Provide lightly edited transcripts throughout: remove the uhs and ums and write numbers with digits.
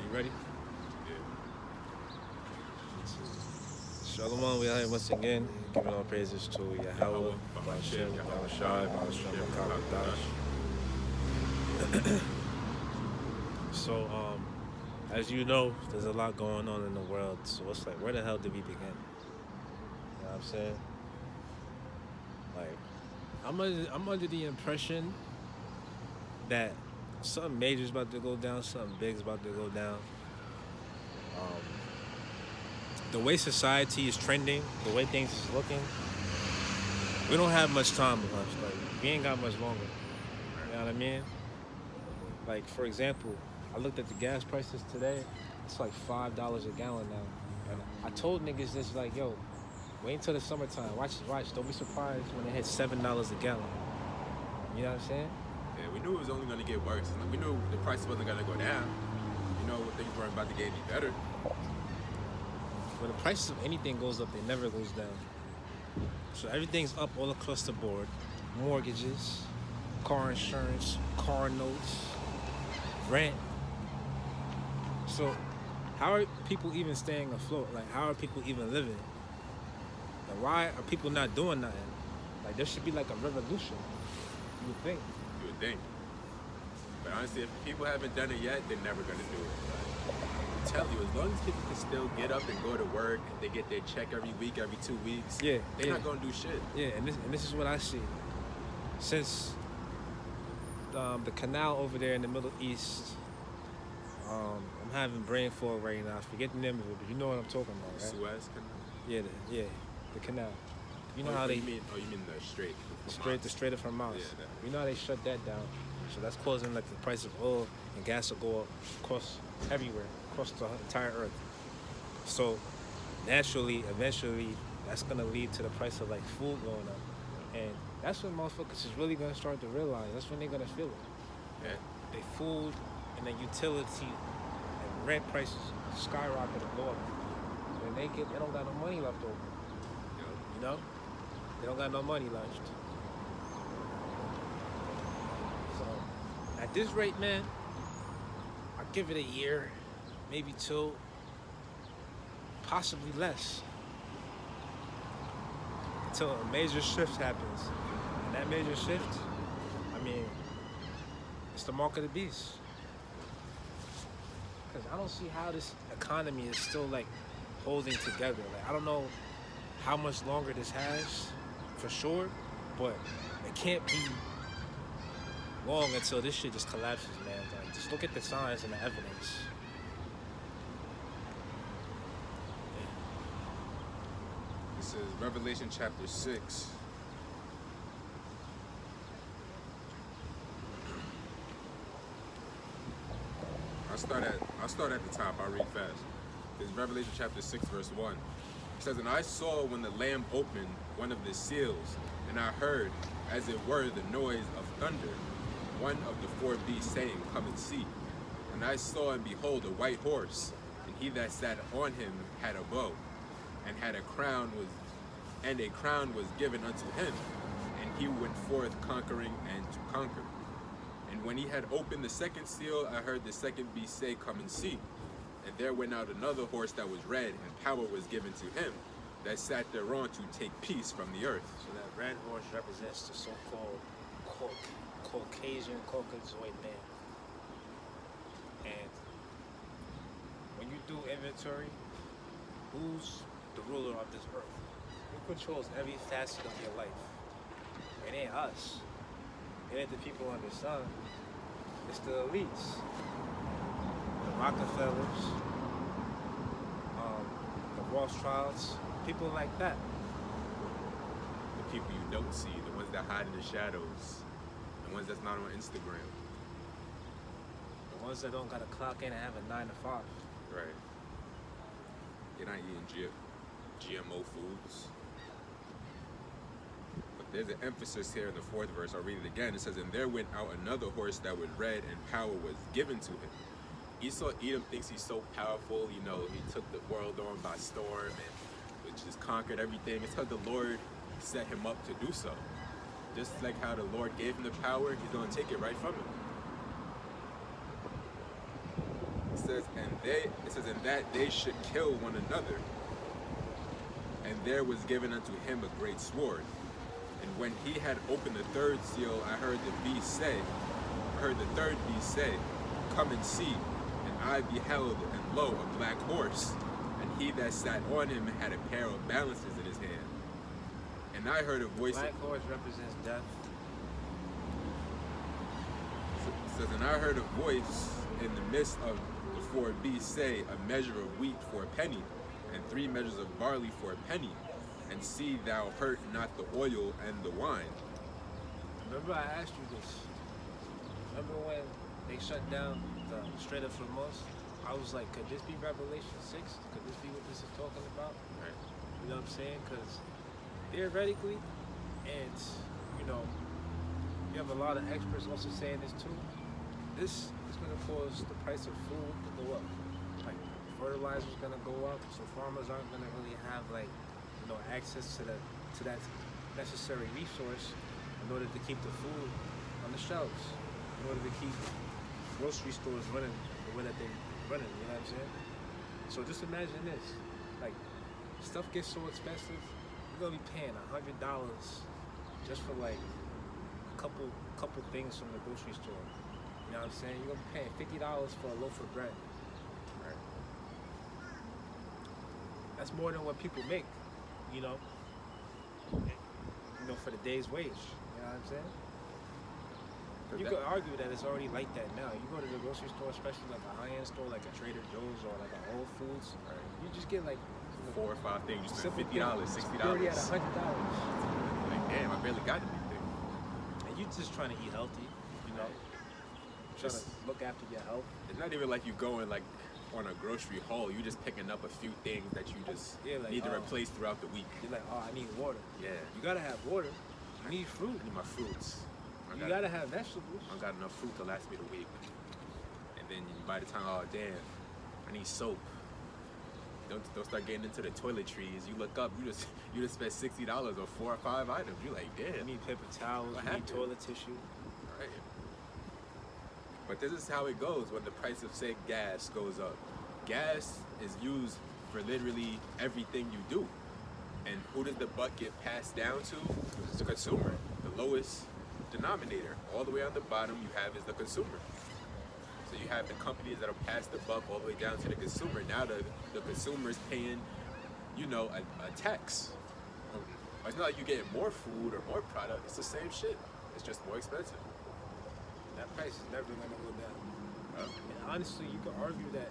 You ready? Yeah. Shalom, we are here once again, giving all praises to Yahweh, Yahweh, Ba'ashem, Bahashem, Yahweh Shai, Yahushai, Ba'ashem, Shem, Makabadash. Makadash. So, as you know, there's a lot going on in the world, so it's like, where the hell did we begin? You know what I'm saying? Like, I'm under the impression that something major's about to go down, something big's about to go down. The way society is trending, the way things is looking, we don't have much time left. Like, we ain't got much longer. You know what I mean? Like, for example, I looked at the gas prices today. It's like $5 a gallon now. And I told niggas this, like, yo, wait until the summertime. Watch. Don't be surprised when it hits $7 a gallon. You know what I'm saying? Yeah, we knew it was only going to get worse. We knew the price wasn't going to go down. You know, things weren't about to get any better. When the price of anything goes up, it never goes down. So everything's up all across the board. Mortgages, car insurance, car notes, rent. So how are people even staying afloat? Like, how are people even living? Like, why are people not doing nothing? Like, there should be like a revolution, you would think. You would think. But honestly, if people haven't done it yet, they're never going to do it. I tell you, as long as people can still get up and go to work, they get their check every week, every 2 weeks, they're not going to do shit. Yeah, and this is what I see. Since the canal over there in the Middle East, I'm having brain fog right now. I forget the name of it, but you know what I'm talking about, right? Suez Canal? Yeah, the canal. You know how they... You mean the Strait? The Strait of Hormuz. Yeah, you know how they shut that down. So that's causing like the price of oil and gas to go up across everywhere, across the entire earth. So naturally, eventually, that's gonna lead to the price of like food going up. And that's when motherfuckers is really gonna start to realize. That's when they're gonna feel it. Yeah. They food and the utility and rent prices skyrocket and go up. When they don't got no money left over. You know? They don't got no money left. So at this rate, man, I give it a year, maybe 2, possibly less, until a major shift happens. And that major shift, I mean, it's the mark of the beast. Because I don't see how this economy is still like holding together. Like, I don't know how much longer this has for sure, but it can't be long until this shit just collapses, man. Like, just look at the signs and the evidence. This is Revelation chapter 6. I'll start at the top. I'll read fast. This is Revelation chapter 6, verse 1. It says, "And I saw when the Lamb opened one of the seals, and I heard, as it were, the noise of thunder, one of the 4 beasts saying, Come and see. And I saw, and behold, a white horse, and he that sat on him had a bow, and a crown was given unto him, and he went forth conquering and to conquer. And when he had opened the second seal, I heard the second beast say, Come and see. And there went out another horse that was red, and power was given to him that sat thereon to take peace from the earth." So that red horse represents the so-called Caucasian Caucasoid man. And when you do inventory, who's the ruler of this earth? Who controls every facet of your life? It ain't us. It ain't the people under the sun. It's the elites. The Rockefellers, the Rothschilds, people like that. The people you don't see, the ones that hide in the shadows, the ones that's not on Instagram. The ones that don't gotta clock in and have a 9 to 5. Right. You're not eating GMO foods. But there's an emphasis here in the 4th verse. I'll read it again. It says, "And there went out another horse that was red, and power was given to him." Esau Edom thinks he's so powerful. You know, he took the world on by storm and just conquered everything. It's because the Lord set him up to do so. Just like how the Lord gave him the power, he's going to take it right from him. It says, and that they should kill one another. And there was given unto him a great sword. And when he had opened the third seal, I heard the third beast say, Come and see. And I beheld, and lo, a black horse. And he that sat on him had a pair of balances in his hand. And I heard a voice. Black horse represents death. It says, and I heard a voice in the midst of the four beasts say, A measure of wheat for a penny, and 3 measures of barley for a penny. And see thou hurt not the oil and the wine. Remember I asked you this. Remember when they shut down the Strait of Hormuz? I was like, could this be Revelation 6? Could this be what this is talking about? Right. You know what I'm saying? Because theoretically, and you know, you have a lot of experts also saying this too. This is going to cause the price of food to go up. Like fertilizer is going to go up, so farmers aren't going to really have like, you know, access to that necessary resource in order to keep the food on the shelves, in order to keep grocery stores running the way that they running. You know what I'm saying? So just imagine this: like stuff gets so expensive, you're gonna be paying $100 just for like a couple things from the grocery store. You know what I'm saying? You're gonna be paying $50 for a loaf of bread. Right. That's more than what people make. You know, for the day's wage. You know what I'm saying? You could argue that it's already like that now. You go to the grocery store, especially like a high-end store, like a Trader Joe's or like a Whole Foods. Right. You just get like 4 or 5 things. You spend $50, $60. You're already at $100. Like, damn, I barely got anything. And you just trying to eat healthy, you know, trying to look after your health. It's not even like you going like on a grocery haul. You just picking up a few things that you just need to replace throughout the week. You're like, oh, I need water. Yeah. You gotta have water. You need fruit. I need my fruits. You gotta have vegetables. I got enough fruit to last me the week. And then by the time, oh damn, I need soap. Don't start getting into the toiletries. You look up, you just spent $60 on 4 or 5 items. You're like, damn. You need paper towels. You need toilet tissue. Right. But this is how it goes when the price of, say, gas goes up. Gas is used for literally everything you do. And who does the buck get passed down to? It's the consumer. The lowest denominator. All the way on the bottom you have is the consumer. So you have the companies that'll pass the buck all the way down to the consumer. Now the consumer is paying, you know, a tax. It's not like you're getting more food or more product. It's the same shit. It's just more expensive. That price is never going to go down. And honestly, you could argue that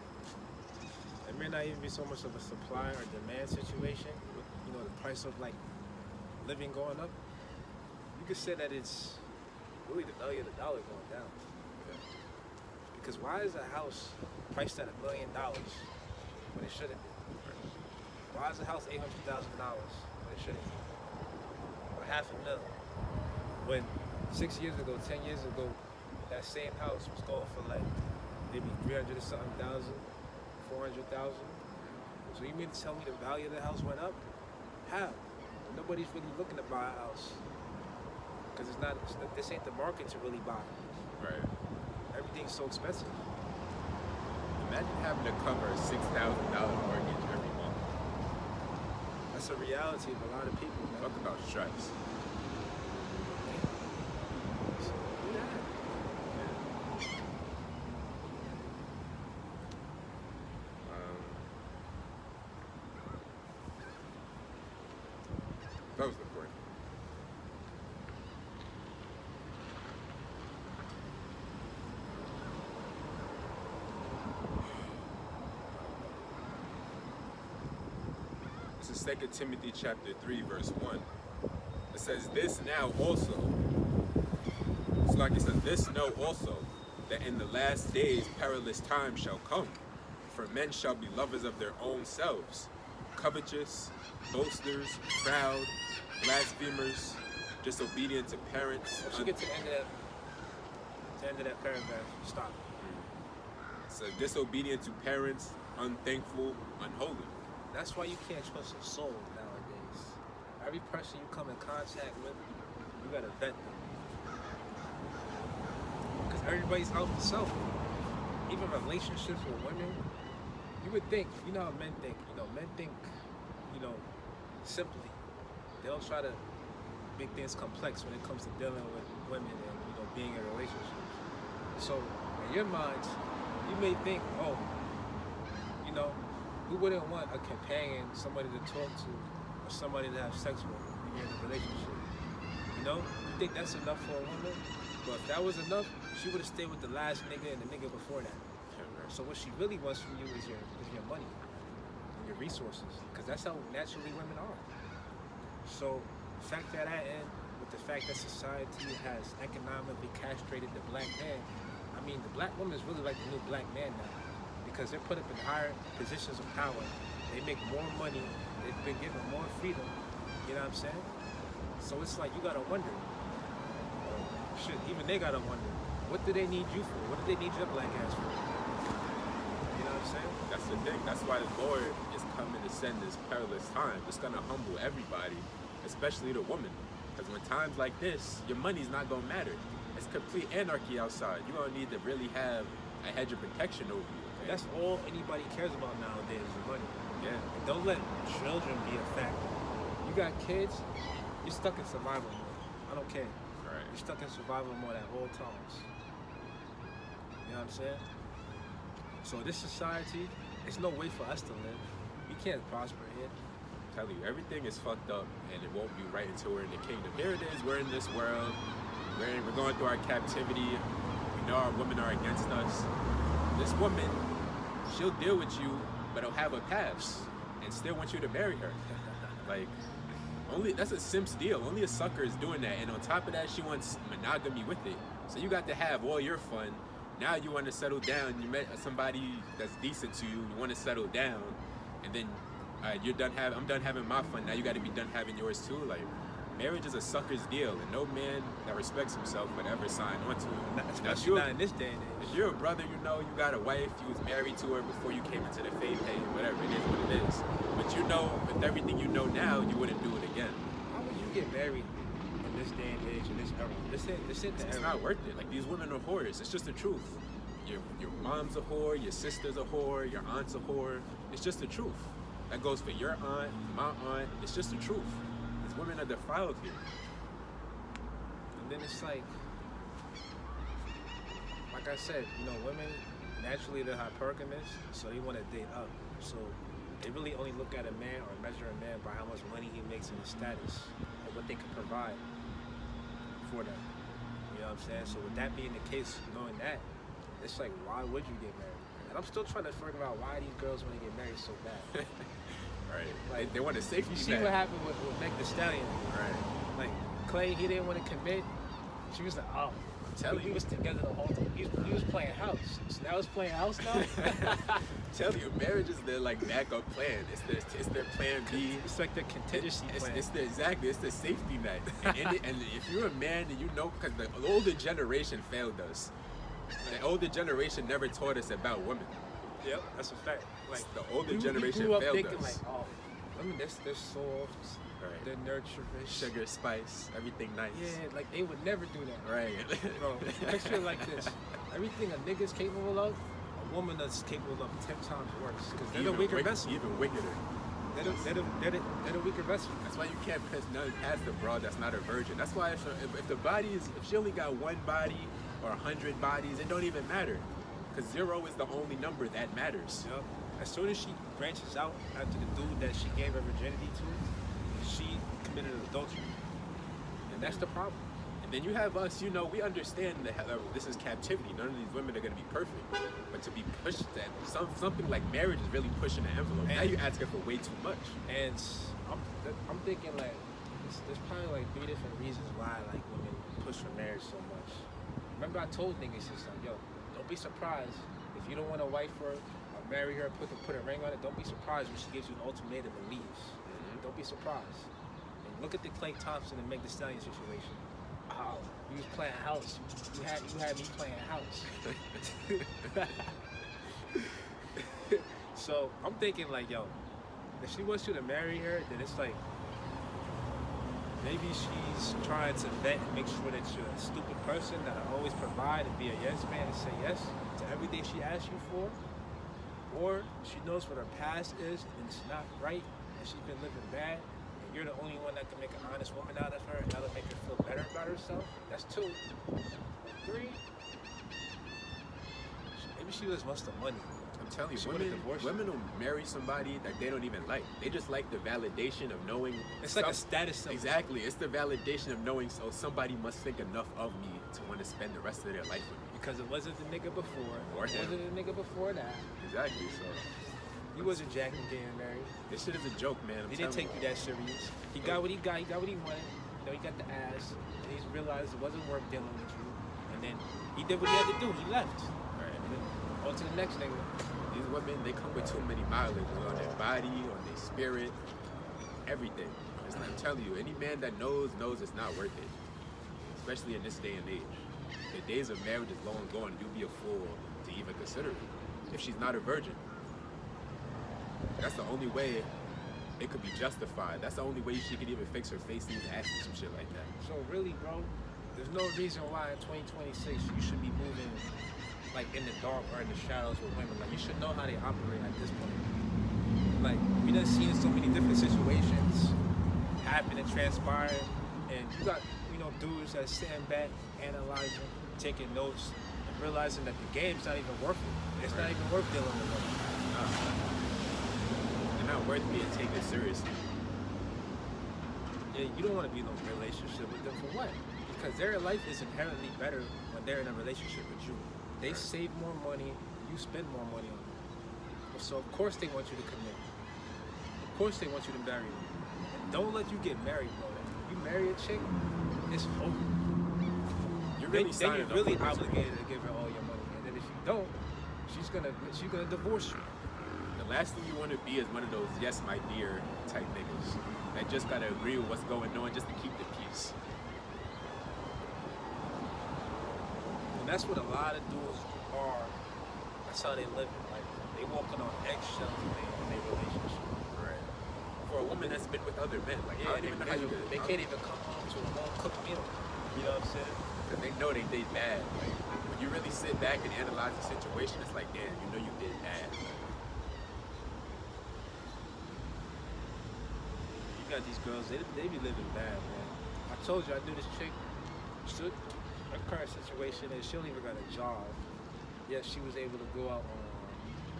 it may not even be so much of a supply or demand situation with, you know, the price of like living going up. You could say that it's really the value of the dollar going down. Because why is a house priced at $1 million when it shouldn't be? Why is a house $800,000 when it shouldn't be? Or $500,000 when 6 years ago, 10 years ago, that same house was going for like maybe 300 or something thousand, 400,000. So you mean to tell me the value of the house went up? How? Nobody's really looking to buy a house because this ain't the market to really buy. Right. Everything's so expensive. Imagine having to cover a $6,000 mortgage every month. That's a reality of a lot of people. Man. Talk about stress. That was the point. This is 2 Timothy chapter 3, verse 1. It says, this now also. It's like it says, this know also, that in the last days perilous times shall come. For men shall be lovers of their own selves, covetous, boasters, proud, blasphemers, disobedient to parents. Once you get to the end of that paragraph, stop. So disobedient to parents, unthankful, unholy. That's why you can't trust a soul nowadays. Every person you come in contact with, you gotta vet them. Because everybody's out for self. even relationships with women, you would think, you know how men think, men think, you know, simply. They don't try to make things complex when it comes to dealing with women and, being in relationships. So in your minds, you may think, oh, who wouldn't want a companion, somebody to talk to, or somebody to have sex with when you're in a relationship? You think that's enough for a woman? But if that was enough, she would have stayed with the last nigga and the nigga before that. So what she really wants from you is your money and your resources, because that's how naturally women are. So factor that in with the fact that society has economically castrated the black man. I mean, the black woman is really like the new black man now, because they're put up in higher positions of power. They make more money. They've been given more freedom. You know what I'm saying? So it's like you gotta wonder. Shit, even they gotta wonder. What do they need you for? What do they need your black ass for? You know what I'm saying? That's the thing. That's why the Lord is coming to send this perilous time. It's gonna humble everybody, especially the woman. Because when times like this, your money's not gonna matter. It's complete anarchy outside. You're gonna need to really have a hedge of protection over you. Okay? That's all anybody cares about nowadays is money. Yeah. And don't let children be a factor. You got kids, you're stuck in survival mode. I don't care. Right. You're stuck in survival mode at all times. You know what I'm saying? So this society, it's no way for us to live. We can't prosper here. Tell you, everything is fucked up, and it won't be right until we're in the kingdom. Here it is. We're in this world. We're going through our captivity. We know our women are against us. This woman, she'll deal with you, but it'll have a past and still want you to marry her. Like, that's a simp's deal. Only a sucker is doing that. And on top of that, she wants monogamy with it. So you got to have all your fun. Now you want to settle down. You met somebody that's decent to you. You want to settle down, and then I'm done having my fun. Now you got to be done having yours too. Like, marriage is a sucker's deal, and no man that respects himself would ever sign onto it. Especially not in this day and age. If you're a brother, you got a wife, you was married to her before you came into the faith, hey, whatever, it is what it is. But with everything you know now, you wouldn't do it again. How would you get married in this day and age, in this era? This ain't the era. It's not worth it. Like, these women are whores. It's just the truth. Your mom's a whore, your sister's a whore, your aunt's a whore. It's just the truth. That goes for your aunt, my aunt. It's just the truth. These women are defiled here. And then it's like I said, women, naturally they're hypergamous, so they want to date up. So they really only look at a man or measure a man by how much money he makes and his status and what they can provide for them. You know what I'm saying? So with that being the case, knowing that, it's like, why would you get married? And I'm still trying to figure out why these girls want to get married so bad. Right. Like, they want a safety net. You see what happened with Meg Thee Stallion? Right. Like, Clay, he didn't want to commit. She was like, oh, we was together the whole time. He was playing house. So now it's playing house now? Tell you, marriage is their backup plan. It's their plan B. It's like the contingency plan. It's the safety net. And if you're a man and because the older generation failed us. The older generation never taught us about women. Yep, that's a fact. Like, the older generation grew up failed thinking us. Like, oh, women, they're soft, right. They're nurturing, sugar, spice, everything nice. Yeah, like they would never do that. Right. Bro, picture it like this: everything a nigga's capable of, a woman is capable of 10 times worse. Because they're the weaker vessel. Even wickeder. They're the weaker vessel. That's why you can't piss none past the broad that's not a virgin. That's why if she only got one body or 100 bodies, it don't even matter. Because 0 is the only number that matters. Yep. As soon as she branches out after the dude that she gave her virginity to, she committed adultery. And that's the problem. And then you have us, we understand that this is captivity. None of these women are going to be perfect. But to be pushed at something like marriage is really pushing the envelope. Now you're asking for way too much. And I'm thinking like, there's probably like 3 different reasons why like women push for marriage so much. Remember I told niggas this, like, yo, don't be surprised if you don't want a wife for her or marry her, put a ring on it. Don't be surprised when she gives you an ultimatum and leaves. Mm-hmm. Don't be surprised. And look at the Clay Thompson and Meg Thee Stallion situation. Oh, you was playing house. You had me playing house. So I'm thinking like, yo, if she wants you to marry her, then it's like Maybe she's trying to vet and make sure that you're a stupid person that'll always provide and be a yes man and say yes to everything she asks you for. Or she knows what her past is and it's not right and she's been living bad and you're the only one that can make an honest woman out of her and that'll make her feel better about herself. That's two. Three, maybe she just wants the money. I'm telling you, She wanna divorce you. women will marry somebody that they don't even like. They just like the validation of knowing. It's like a status symbol. Exactly. It's the validation of knowing, so somebody must think enough of me to want to spend the rest of their life with me. Because it wasn't the nigga before. Or it him. wasn't the nigga before that. Exactly. So He wasn't jacking getting married. this shit is a joke, man. I'm He didn't telling take you that serious. He got what he got. He got what he wanted. You know, he got the ass. And he's realized it wasn't worth dealing with you. And then he did what he had to do. He left. Right. And then on to the next nigga. These women, they come with too many mileage on their body, on their spirit, everything. I'm telling you, any man that knows it's not worth it. Especially in this day and age. The days of marriage is long gone. You'd be a fool to even consider it. If she's not a virgin. That's the only way it could be justified. That's the only way she could even fix her face to even ask you some shit like that. So really, bro, there's no reason why in 2026 you should be moving like in the dark or in the shadows with women. Like you should know how they operate at this point. Like we done seen so many different situations happen and transpire, and you got dudes that sitting back, analyzing, taking notes, and realizing that the game's not even worth it. It's not even worth dealing with women. They're not worth being taken seriously. Yeah, you don't want to be in a relationship with them for what? Because their life is inherently better when they're in a relationship with you. They save more money, you spend more money on them. So of course they want you to commit. Of course they want you to marry them. And don't let you get married, bro. If you marry a chick, it's over. You're really then you're signing up really for this. obligated to give her all your money. And then if you don't, she's gonna divorce you. The last thing you want to be is one of those yes my dear type niggas that just gotta agree with what's going on just to keep the peace. And that's what a lot of dudes are. That's how they live. Like they walking on eggshells in their relationship. Right. For a woman that's been with other men, like I don't even know how you they can't even come home to a home cooked meal. You know what I'm saying? Cause they know they did bad. Like, when you really sit back and analyze the situation, it's like, damn, you know you did bad. You got these girls, they be living bad, man. I told you I knew this chick. Her current situation is she don't even got a job. Yet she was able to go out on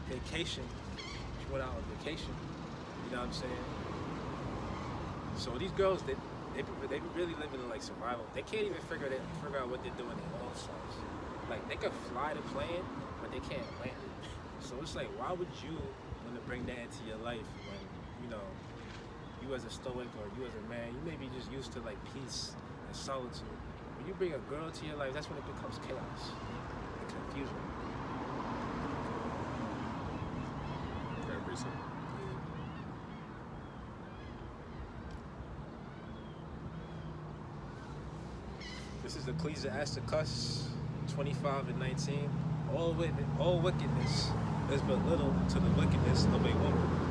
vacation. She went out on vacation. You know what I'm saying? So these girls, they be really living in like survival. They can't even figure out what they're doing in their own selves. Like they could fly the plane, but they can't land it. So it's like, why would you want to bring that into your life when you as a stoic or you as a man, you may be just used to like peace and solitude. When you bring a girl into your life, that's when it becomes chaos and confusion. Very recent. This is Ecclesiasticus 25:19. All wickedness is but little to the wickedness of a woman.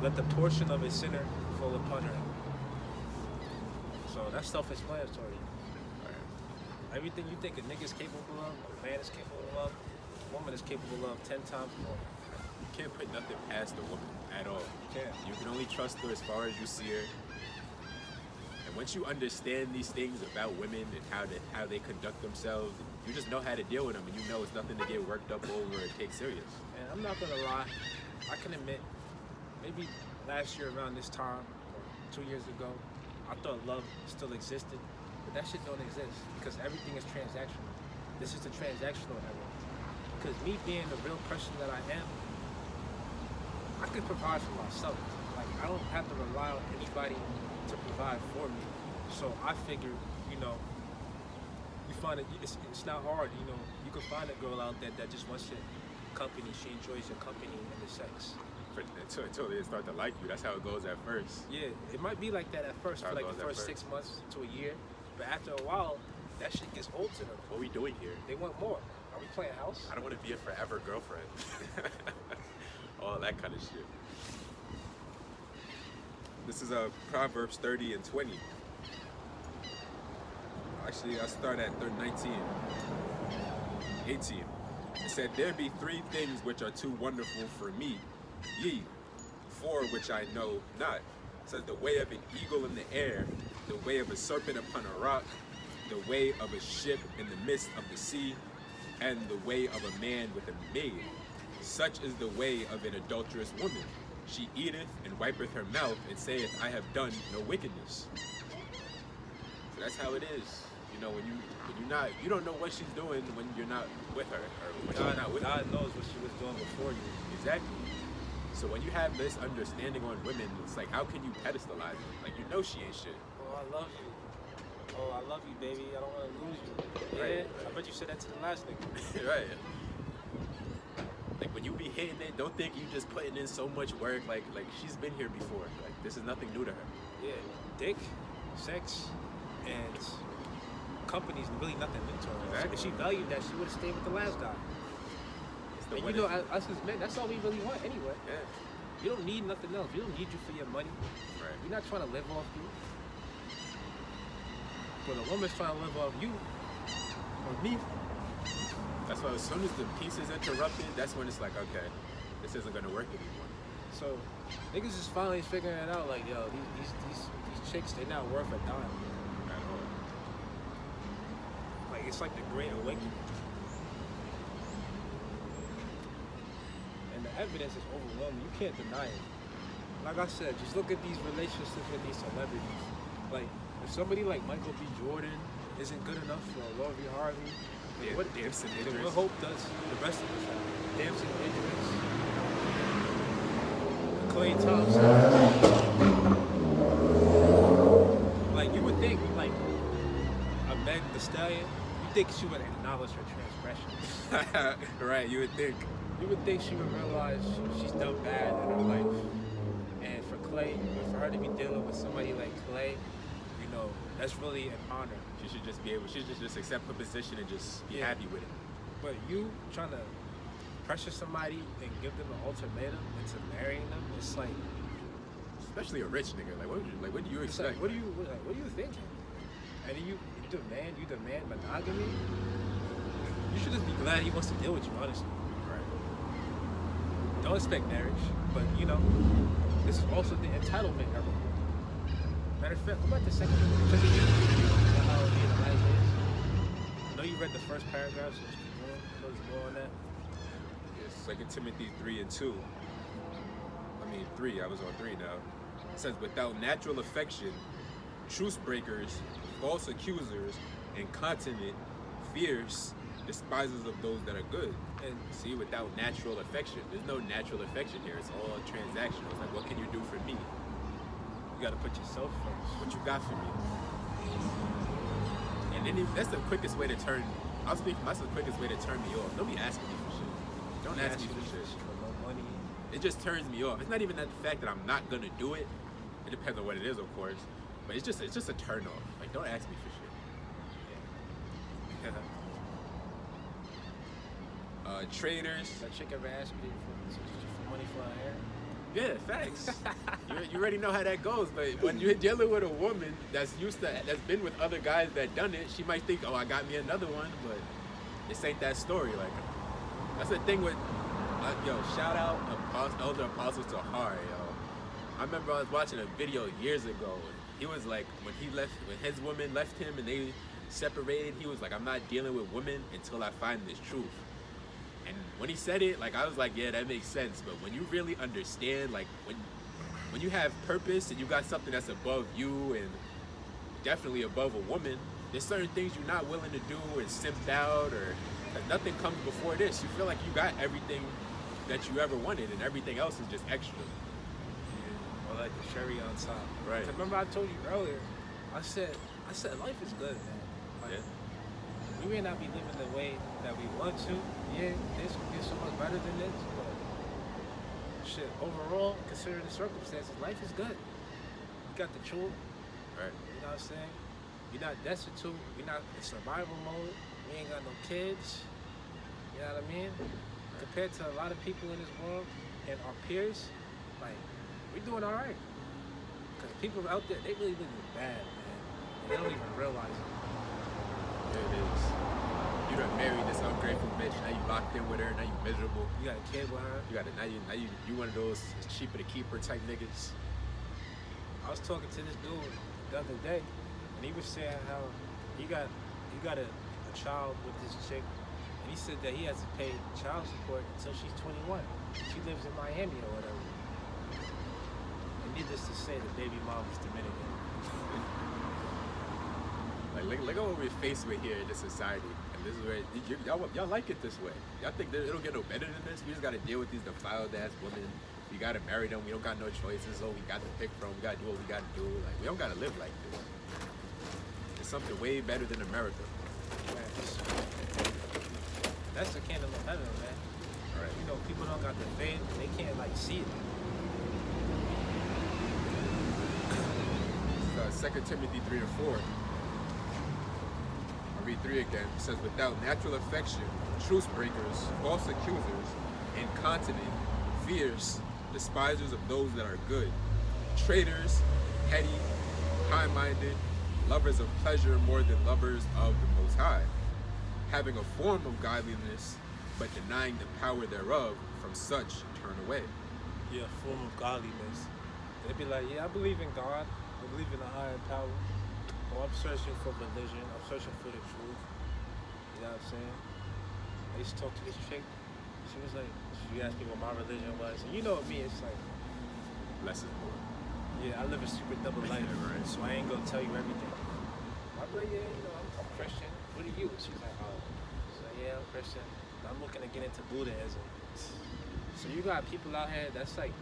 Let the portion of a sinner fall upon her. So that's self-explanatory. Everything you think a nigga is capable of, a man is capable of, a woman is capable of 10 times more. You can't put nothing past a woman at all. You can't. You can only trust her as far as you see her. And once you understand these things about women and how they conduct themselves, you just know how to deal with them, and you know it's nothing to get worked up over or take serious. And I'm not gonna lie, I can admit, maybe last year around this time, or 2 years ago, I thought love still existed, but that shit don't exist because everything is transactional. This is the transactional era. Because me being the real person that I am, I can provide for myself. Like I don't have to rely on anybody to provide for me. So I figured, you find it, it's not hard, you can find a girl out there that just wants your company, she enjoys your company and the sex. Until they start to like you, that's how it goes at first. Yeah, it might be like that at first, for like the first 6 months to a year, but after a while, that shit gets old to them. What are we doing here? They want more. Are we playing house? I don't want to be a forever girlfriend. All that kind of shit. This is Proverbs 30:20. Actually, I start at 19, 18. It said, there be three things which are too wonderful for me, ye, four which I know not. It says, the way of an eagle in the air, the way of a serpent upon a rock, the way of a ship in the midst of the sea, and the way of a man with a maid. Such is the way of an adulterous woman. She eateth and wipeth her mouth and saith, I have done no wickedness. So that's how it is. You know, when you're not, you don't know what she's doing when you're not with her, or when God, she's not with God you. knows what she was doing before you. Exactly. So when you have this understanding on women, it's like, how can you pedestalize them? Like, you know she ain't shit. Oh, I love you. Oh, I love you, baby. I don't want to lose you. Yeah, Right. I bet you said that to the last nigga. Right. Like when you be hitting it, don't think you just putting in so much work. Like she's been here before. Like this is nothing new to her. Yeah, dick, sex, and company's really nothing new to her. Exactly. If she valued that, she would have stayed with the last guy. It's the And one you know, that- us as men, that's all we really want anyway. yeah. You don't need nothing else. We don't need you for your money. Right. We're not trying to live off you. But a woman's trying to live off you or me. That's why as soon as the piece is interrupted, that's when it's like, okay, this isn't gonna work anymore. So niggas is finally figuring it out. Like, yo, these chicks, they're not worth a dime. At all. Like, it's like the Great Awakening. And the evidence is overwhelming. You can't deny it. Like I said, just look at these relationships with these celebrities. Like, if somebody like Michael B. Jordan isn't good enough for Laurie Harvey, Yeah, what Damson then Idris. what hope does the rest of us have? Damson Idris, Clay Thompson. Like, you would think, like, a Meg Thee Stallion, you think she would acknowledge her transgressions. Right, you would think. You would think she would realize she's done bad in her life. And for Clay, for her to be dealing with somebody like Clay, you know, that's really an honor. She should just be able. She should just accept her position and just be Yeah. happy with it. But you trying to pressure somebody and give them an ultimatum into marrying them, it's like, Especially a rich nigga. Like what do you it's like, expect? what are you thinking? And then you demand monogamy? You should just be glad he wants to deal with you, honestly. Right. Don't expect marriage, but you know, this is also the entitlement era. Matter of fact, go back to second. Check it out. How it be in the last days. I know you read the first paragraph, so just keep going. Close the door on that. Yes, 2 Timothy 3:2. I mean 3. I was on 3 now. It says, without natural affection, truce breakers, false accusers, incontinent, fierce, despisers of those that are good. And see, without natural affection, there's no natural affection here. It's all transactional. It's like, what can you do for me? You gotta put yourself first. What you got for me? And then that's the quickest way to turn. I'll speak. That's the quickest way to turn me off. Don't be asking me for shit. Don't ask me for shit. For no money. It just turns me off. It's not even that the fact that I'm not gonna do it. It depends on what it is, of course. But it's just a turn off. Like, don't ask me for shit. Traders. That chick ever asked me for money for her hair? Yeah, facts. you already know how that goes. But when you're dealing with a woman that's been with other guys that done it, she might think, oh, I got me another one. But this ain't that story. Like, that's the thing with, yo, shout out Elder Apostle Tahar, yo. I remember I was watching a video years ago. He was like, when his woman left him and they separated, he was like, I'm not dealing with women until I find this truth. And when he said it, like, I was like, yeah, that makes sense. But when you really understand, like, when you have purpose and you got something that's above you and definitely above a woman, there's certain things you're not willing to do and simp out, or nothing comes before this. You feel like you got everything that you ever wanted and everything else is just extra. Or like the cherry on top. Right. 'Cause remember I told you earlier, I said life is good, man. Like, Yeah. we may not be living the way that we want to. Yeah, this could get so much better than this, but shit, overall, considering the circumstances, life is good. You got the children, Right. you know what I'm saying? You're not destitute, you're not in survival mode, we ain't got no kids, you know what I mean? Compared to a lot of people in this world and our peers, like, we're doing all right. Because people out there, they really living bad, man. And they don't even realize it. There it is. You done married this ungrateful bitch. Now you locked in with her. Now you miserable. You got a kid with her. You got it. Now you one of those cheaper to keep her type niggas. I was talking to this dude the other day, and he was saying how he got a child with this chick, and he said that he has to pay child support until she's 21. She lives in Miami or whatever. And needless to say, the baby mom is Dominican. Like, look at what we're faced with here in this society. And this is where y'all like it this way. Y'all think that it'll get no better than this? We just gotta deal with these defiled ass women. We gotta marry them. We don't got no choices. So we got to pick from. We gotta do what we gotta do. Like, we don't gotta live like this. It's something way better than America. Man, that's the kingdom of heaven, man. All right. You know, people don't got the faith. They can't like see it. This is 2 Timothy 3:4. Read 3 again. It says, without natural affection, truce breakers, false accusers, incontinent, fierce, despisers of those that are good, traitors, heady, high-minded, lovers of pleasure more than lovers of the Most High, having a form of godliness, but denying the power thereof, from such turn away. Yeah, form of godliness. They'd be like, yeah, I believe in God. I believe in a higher power. Oh, I'm searching for religion. I'm searching for the truth. You know what I'm saying? I used to talk to this chick. She was like, she asked me what my religion was. And you know what me, it's like, Less is more. yeah, I live a super double life, Right. so I ain't gonna tell you everything. I'm like, yeah, you know, I'm Christian. What are you? She's like, oh. She's like, yeah, I'm Christian. I'm looking to get into Buddhism. So you got people out here that's like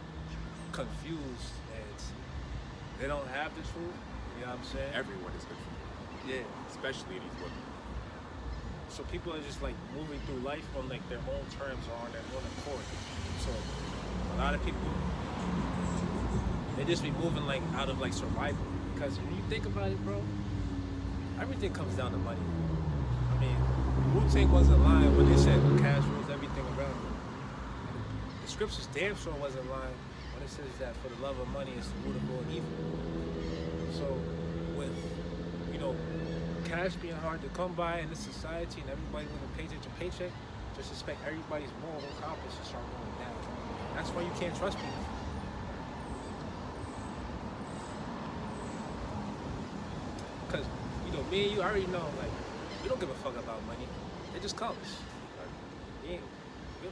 confused and they don't have the truth. You know what I'm saying? Everyone is good for you, Yeah. especially these women. So people are just like moving through life on like their own terms or on their own accord. So a lot of people, they just be moving like out of like survival. Because when you think about it, bro, everything comes down to money. I mean, Wu-Tang wasn't lying when they said cash rules everything around you. The scriptures damn sure wasn't lying when it says that for the love of money is the root of all evil. So with, you know, cash being hard to come by in this society and everybody living paycheck to paycheck, just expect everybody's moral compass to start going down. That's why you can't trust people. Because, you know, me and you already know, like, we don't give a fuck about money. It just comes. Like,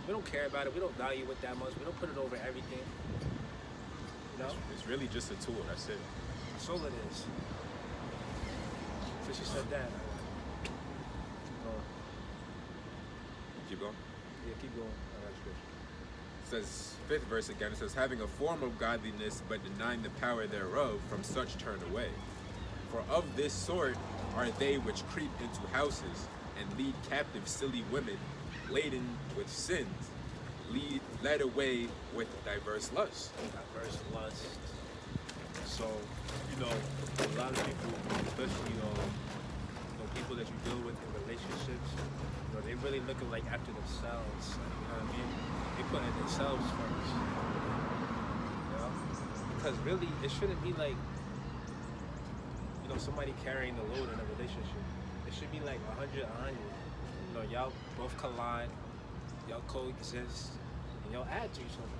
we don't care about it. We don't value it that much. We don't put it over everything. You know? It's really just a tool. That's it. That's all it is. So she said that. Keep going. Yeah, keep going. I got scripture. It says, 5th verse again, it says, having a form of godliness, but denying the power thereof, from such turn away. For of this sort are they which creep into houses, and lead captive silly women, laden with sins, led away with diverse lusts. Diverse lust. So, you know, a lot of people, especially, you know, people that you deal with in relationships, you know, they really looking like after themselves. Like, you know what I mean? They putting themselves first. You know? Because really, it shouldn't be like, you know, somebody carrying the load in a relationship. It should be like 100, 100. You know, y'all both collide, y'all coexist, and y'all add to each other.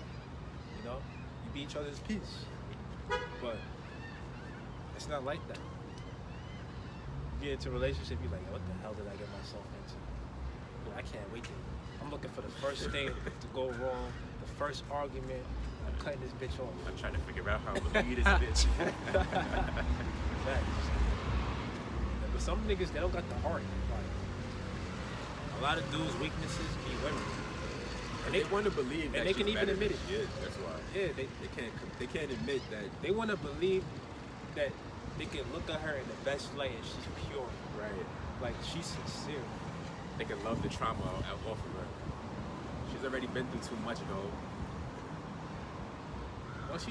You know? You be each other's piece. But it's not like that. You get into a relationship, you're like, what the hell did I get myself into? I can't wait to. I'm looking for the first thing to go wrong, the first argument. I'm cutting this bitch off. I'm trying to figure out how I'm gonna lead this bitch. Facts. But some niggas, they don't got the heart. Like, a lot of dudes' weaknesses be women. And they want to believe that and they can even admit it. Yeah, that's why. Yeah, They can't admit that. they want to believe that they can look at her in the best light and she's pure. Right. Like, she's sincere. They can love the trauma off of her. She's already been through too much though. Once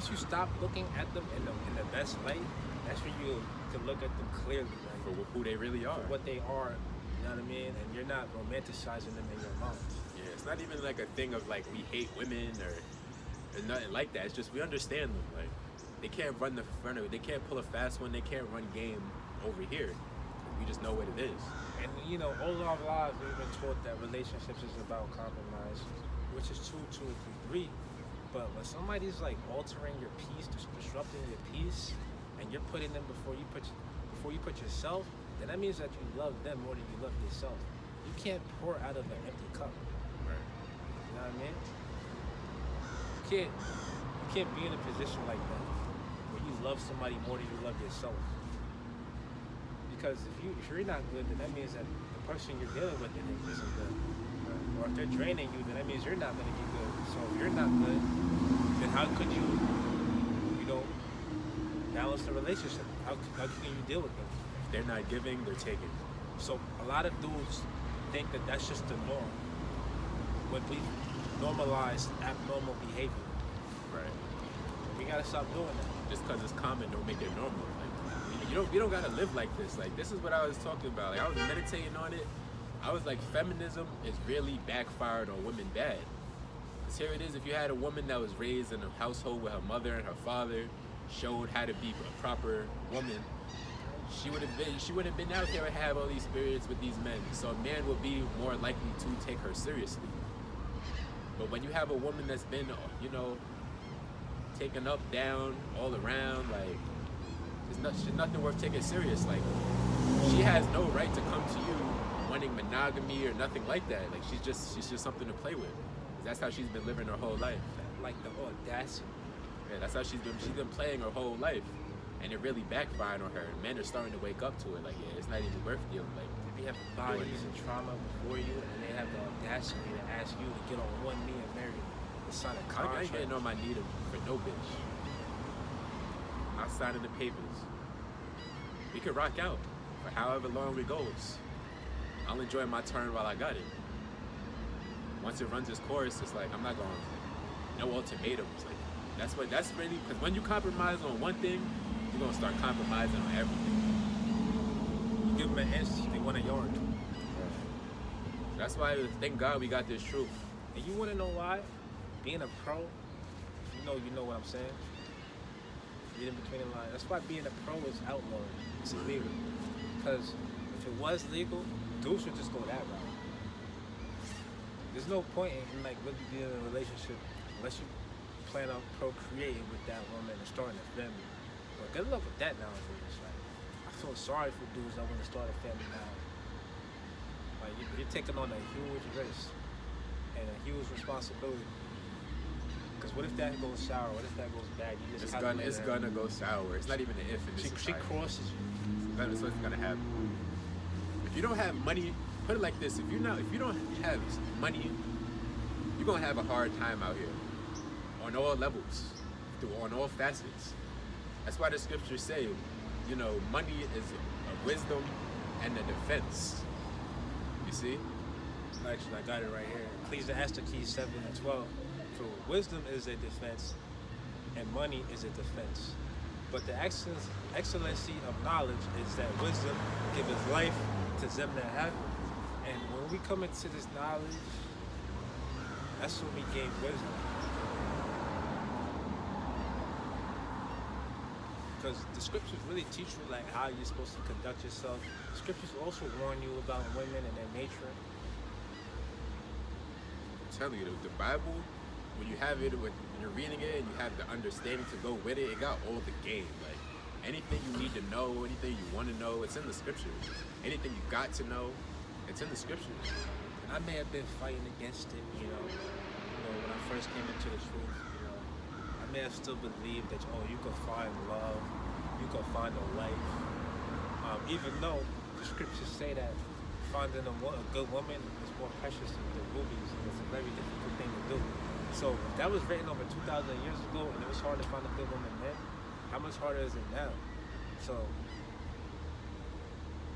you stop looking at them in the best light, that's when you can look at them clearly, like, For who they really are. for what they are. You know what I mean? And you're not romanticizing them in your mind. Yeah, it's not even like a thing of like we hate women or nothing like that. It's just we understand them. Like they can't run the front of it. They can't pull a fast one. They can't run game over here. You just know what it is. And you know, all of our lives we've been taught that relationships is about compromise, which is true to a degree. But when somebody's like altering your peace, disrupting your peace, and you're putting them before you put yourself, then that means that you love them more than you love yourself. You can't pour out of an empty cup. Right. You know what I mean? You can't be in a position like that where you love somebody more than you love yourself. Because if you're not good, then that means that the person you're dealing with isn't good. Or if they're draining you, then that means you're not going to be good. So if you're not good, then how could you balance the relationship? How can you deal with them? If they're not giving, they're taking. So a lot of dudes think that that's just the norm. When we normalize abnormal behavior, Right. we gotta stop doing that. Just because it's common don't make it normal. Like, you don't gotta live like this. Like, this is what I was talking about. Like, I was meditating on it. I was like, feminism is really backfired on women bad. Because here it is, if you had a woman that was raised in a household where her mother and her father showed how to be a proper woman, she would have been out here and have all these experience with these men. So a man would be more likely to take her seriously. But when you have a woman that's been, taken up, down, all around, like, there's nothing worth taking serious. Like, she has no right to come to you wanting monogamy or nothing like that. Like, she's just something to play with. That's how she's been living her whole life. Like the audacity. Yeah, that's how she's been playing her whole life, and it really backfired on her. Men are starting to wake up to it. Like, yeah, it's not even worth dealing. Like, They have bodies and trauma before you, and they have the audacity to ask you to get on one knee and marry them. It's sign a I contract. ain't getting on my knee for no bitch. Not signing the papers. We could rock out for however long it goes. I'll enjoy my turn while I got it. Once it runs its course, it's like, I'm not going, no ultimatums. Like, that's really, because when you compromise on one thing, you're going to start compromising on everything. You give them an inch, they want a yard. That's why, thank God we got this truth. And you want to know why? Being a pro, you know what I'm saying? Reading between the lines. That's why being a pro is outlawed. It's illegal. Because if it was legal, dudes would just go that route. There's no point in like really being in a relationship unless you plan on procreating with that woman and starting a family. But good luck with that nowadays. Like, I feel sorry for dudes that want to start a family now. Like, you're taking on a huge risk and a huge responsibility. Because what if that goes sour? What if that goes bad? You just It's gonna go sour. It's not even an if in this She society. crosses you. That's what's gonna happen. If you don't have money, put it like this: if you don't have money, you're gonna have a hard time out here, on all levels, on all facets. That's why the scriptures say, money is a wisdom and a defense. You see? Actually, I got it right here. Ecclesiastes 7:12. For wisdom is a defense, and money is a defense. But the excellency of knowledge is that wisdom giveth life to them that have it. And when we come into this knowledge, that's when we gain wisdom. Because the scriptures really teach you like how you're supposed to conduct yourself. The scriptures also warn you about women and their nature. I'm telling you, the Bible, when you have it, when you're reading it and you have the understanding to go with it got all the game. Like, anything you need to know, anything you want to know, it's in the scriptures. Anything you got to know, it's in the scriptures. And I may have been fighting against it, when I first came into the truth, I may have still believed that, you could find love, you could find a life. Even though the scriptures say that finding a good woman is more precious than rubies, and it's a very difficult thing to do. So if that was written over 2,000 years ago and it was hard to find a good woman then, how much harder is it now? So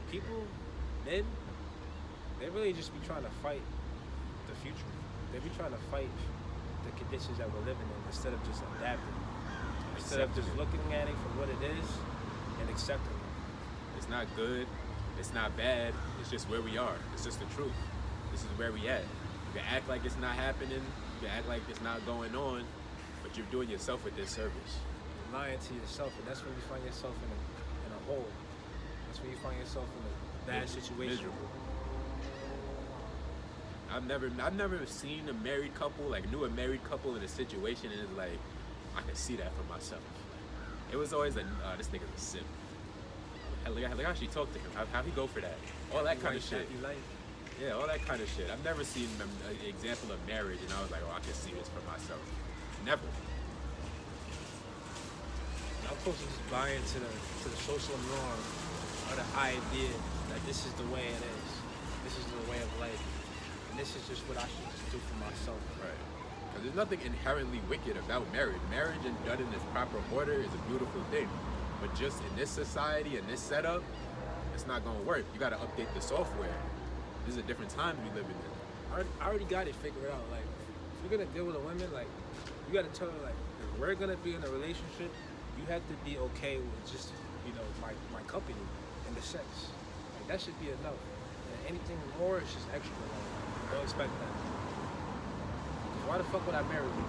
people then, they really just be trying to fight the future. They be trying to fight the conditions that we're living in instead of just adapting. Instead of just looking at it for what it is and accepting it. It's not good, it's not bad, it's just where we are. It's just the truth. This is where we at. You can act like it's not happening, you can act like it's not going on, but you're doing yourself a disservice. You're lying to yourself, and that's when you find yourself in a hole. That's when you find yourself in a bad situation. Miserable. I've never seen a married couple, like knew a married couple in a situation and it's like, I can see that for myself. It was always like, this nigga's a simp. Look how she talked to him. How he go for that? All that kind of shit. Yeah, all that kind of shit. I've never seen an example of marriage and I was like, oh, I can see this for myself. Never. I'm supposed to just buy into the social norm or the idea that this is the way it is. This is the way of life. And this is just what I should just do for myself. Right. Because there's nothing inherently wicked about marriage. Marriage and done in its proper order is a beautiful thing. But just in this society and this setup, it's not gonna work. You gotta update the software. This is a different time we live in. I already got it figured out. Like, if you're gonna deal with a woman, like, you gotta tell her, like, if we're gonna be in a relationship, you have to be okay with just, my company and the sex. Like, that should be enough. And anything more is just extra. Like, don't expect that. Because why the fuck would I marry you?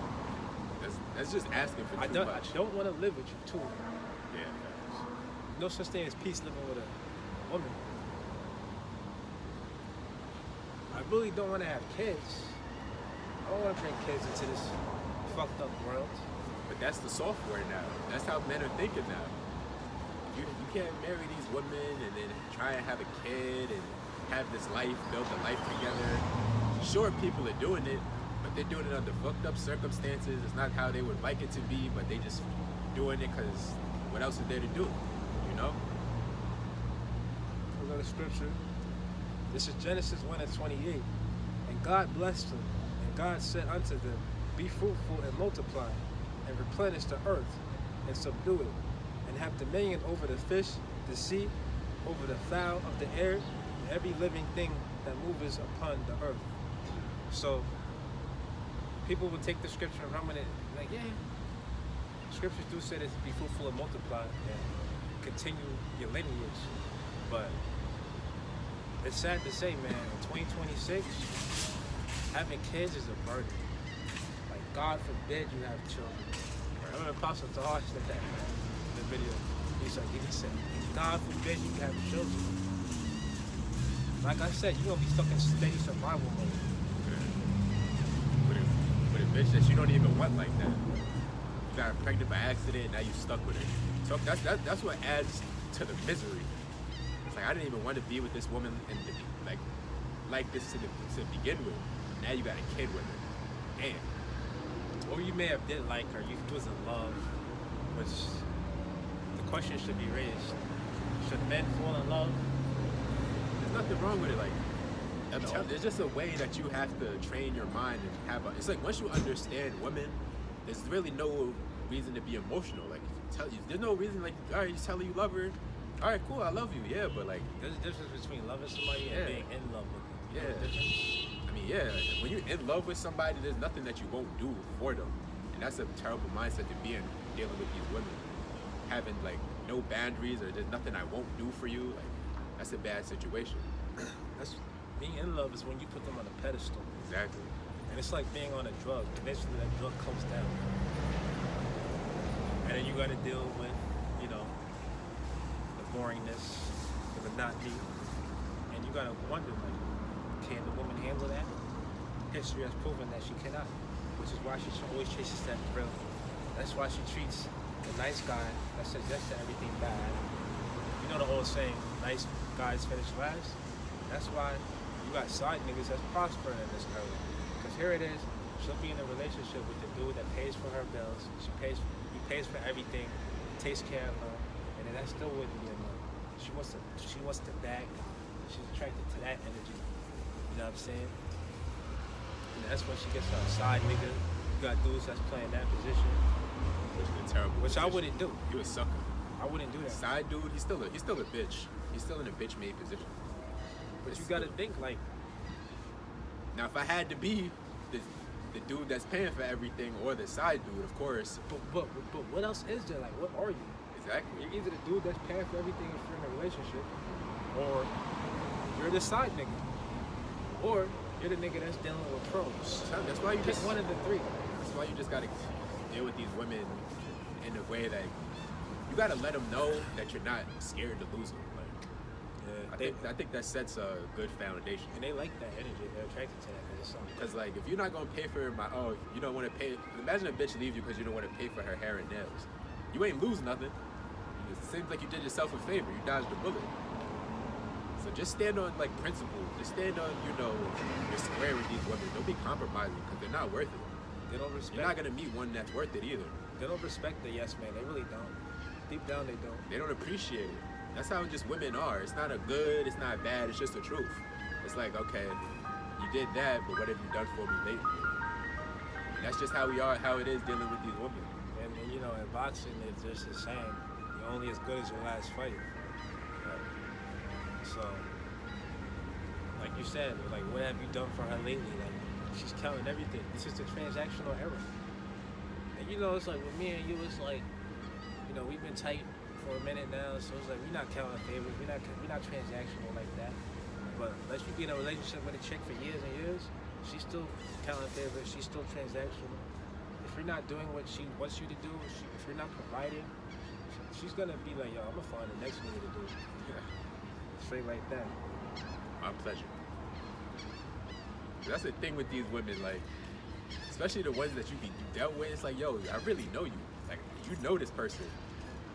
That's just asking for too much. I don't want to live with you too. Yeah. No such thing as peace living with a woman. I really don't want to have kids. I don't want to bring kids into this fucked up world. But that's the software now. That's how men are thinking now. You can't marry these women and then try and have a kid and have this life, build a life together. Sure, people are doing it, but they're doing it under fucked up circumstances. It's not how they would like it to be, but they just doing it because what else is there to do? You know? We'll go to scripture. This is Genesis 1:28. And God blessed them, and God said unto them, be fruitful and multiply, and replenish the earth, and subdue it, and have dominion over the fish, the sea, over the fowl of the air, and every living thing that moves upon the earth. So, people will take the scripture and run with it, like, yeah, scriptures do say that be fruitful and multiply, and continue your lineage, but it's sad to say, man, in 2026, having kids is a burden. Like, God forbid you have children. I remember Apostle Tahar said that, man, in the video. He said, God forbid you have children. Like I said, you're going to be stuck in steady survival mode. With a bitch that you don't even want like that. You got her pregnant by accident, now you stuck with her. So that's what adds to the misery. It's like, I didn't even want to be with this woman and like this to begin with. Now you got a kid with her. Damn. Or you may have didn't like her, you was in love, which the question should be raised. Should men fall in love? There's nothing wrong with it. Like, there's just a way that you have to train your mind and have it's like once you understand women, there's really no reason to be emotional. Like, there's no reason, like, all right, you tell her you love her. All right, cool, I love you, yeah, but like, there's a difference between loving somebody and being in love with them. You know the difference? I mean, yeah, when you're in love with somebody, there's nothing that you won't do for them. And that's a terrible mindset to be in, dealing with these women. Having, like, no boundaries or there's nothing I won't do for you, like, that's a bad situation. Being in love is when you put them on a pedestal. Exactly. And it's like being on a drug. Eventually that drug comes down. And then you gotta deal with, the boringness, the monotony. And you gotta wonder, like, can the woman handle that? History has proven that she cannot, which is why she always chases that thrill. That's why she treats the nice guy that says yes to everything bad. You know the old saying, nice guys finish last? That's why you got side niggas that's prospering in this area. Because here it is, she'll be in a relationship with the dude that pays for her bills. He pays for everything, takes care of her, and then that still wouldn't be enough. She wants to bag. She's attracted to that energy. You know what I'm saying? And that's when she gets her side nigga. You got dudes that's playing that position. Which is a terrible Which position. I wouldn't do. You a sucker. I wouldn't do that. Side dude, he's still a bitch. He's still in a bitch made position. But you gotta think, like, now if I had to be the dude that's paying for everything or the side dude, of course. But what else is there? Like, what are you? Exactly. You're either the dude that's paying for everything if you're in a relationship, or you're the side nigga, or you're the nigga that's dealing with pros. That's why you pick just one of the three. That's why you just gotta deal with these women in a way that you gotta let them know that you're not scared to lose them. Like, Yeah. I think that sets a good foundation. and they like that energy. They're attracted to that because it's something. Because like, if you're not gonna pay for you don't want to pay. Imagine a bitch leaves you because you don't want to pay for her hair and nails. You ain't lose nothing. It seems like you did yourself a favor. You dodged a bullet. So just stand on like principles. Just stand on you're square with these women. Don't be compromising because they're not worth it. They don't respect. You're not gonna meet one that's worth it either. They don't respect the yes man. They really don't. Deep down, they don't. They don't appreciate it. That's how just women are. It's not a good. It's not bad. It's just the truth. It's like, okay, you did that, but what have you done for me lately? And that's just how we are. How it is dealing with these women. And in boxing, it's just the same. You're only as good as your last fight. So, like you said, like what have you done for her lately? Like she's counting everything. This is the transactional era. And it's like with me and you, it's like, we've been tight for a minute now, so it's like we're not counting favors. We're not transactional like that. But unless you be in a relationship with a chick for years and years, she's still counting favors. She's still transactional. If you're not doing what she wants you to do, if you're not providing, she's gonna be like, yo, I'm gonna find the next nigga to do. Yeah. Straight like that. My pleasure. That's the thing with these women, like, especially the ones that you dealt with. It's like, yo, I really know you. Like, you know this person.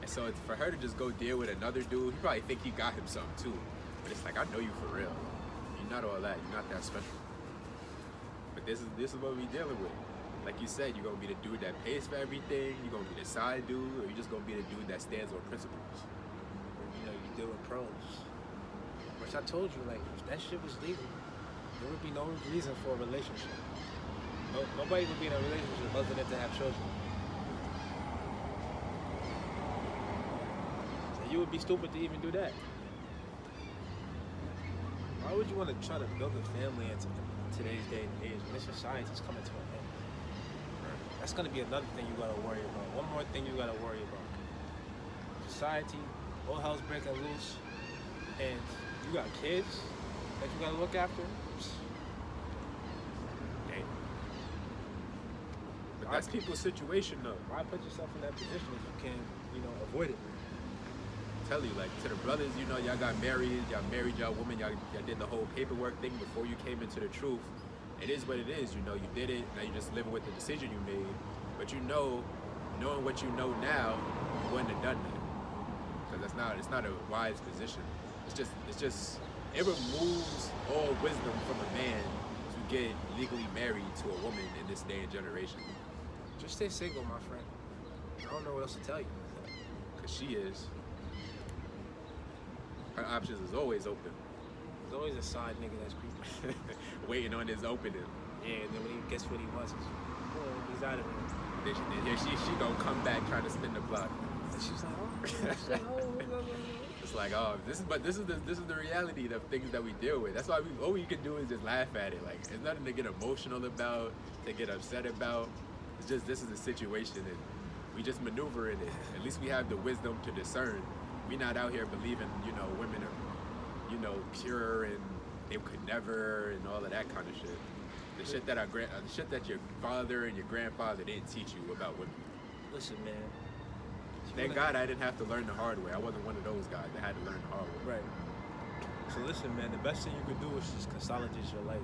And so it's for her to just go deal with another dude, he probably think he got him something too. But it's like, I know you for real. You're not all that. You're not that special. But this is what we dealing with. Like you said, you're gonna be the dude that pays for everything. You're gonna be the side dude, or you're just gonna be the dude that stands on principles. You deal with pros. Which I told you, like, if that shit was legal, there would be no reason for a relationship. Nobody would be in a relationship other than to have children. And you would be stupid to even do that. Why would you want to try to build a family in today's day and age when this society's coming to an end? That's going to be another thing you got to worry about. One more thing you got to worry about. Society, all hell's breaking loose, and you got kids that you got to look after. Dang. But that's people's situation, though. Why put yourself in that position if you can, avoid it? Tell you, like, to the brothers, y'all got married, y'all woman, y'all did the whole paperwork thing before you came into the truth. It is what it is, you did it, now you're just living with the decision you made. But knowing what you know now, you wouldn't have done that. Because it's not a wise position. It's just, it removes all wisdom from a man to get legally married to a woman in this day and generation. Just stay single, my friend. I don't know what else to tell you. Because she is. Her options is always open. There's always a side nigga that's creeping. Waiting on his opening. Yeah, and then when he gets what he wants, he's out of it. Then she gonna come back trying to spin the block. And she's like, It's like, this is the reality of things that we deal with. That's why all we can do is just laugh at it. Like, it's nothing to get emotional about, to get upset about. It's just, this is a situation and we just maneuver in it. At least we have the wisdom to discern. We not out here believing, women are, pure and they could never and all of that kind of shit. The shit that your father and your grandfather didn't teach you about women. Listen, man. Thank God I didn't have to learn the hard way. I wasn't one of those guys that had to learn the hard way. Right. So listen, man, the best thing you could do is just consolidate your life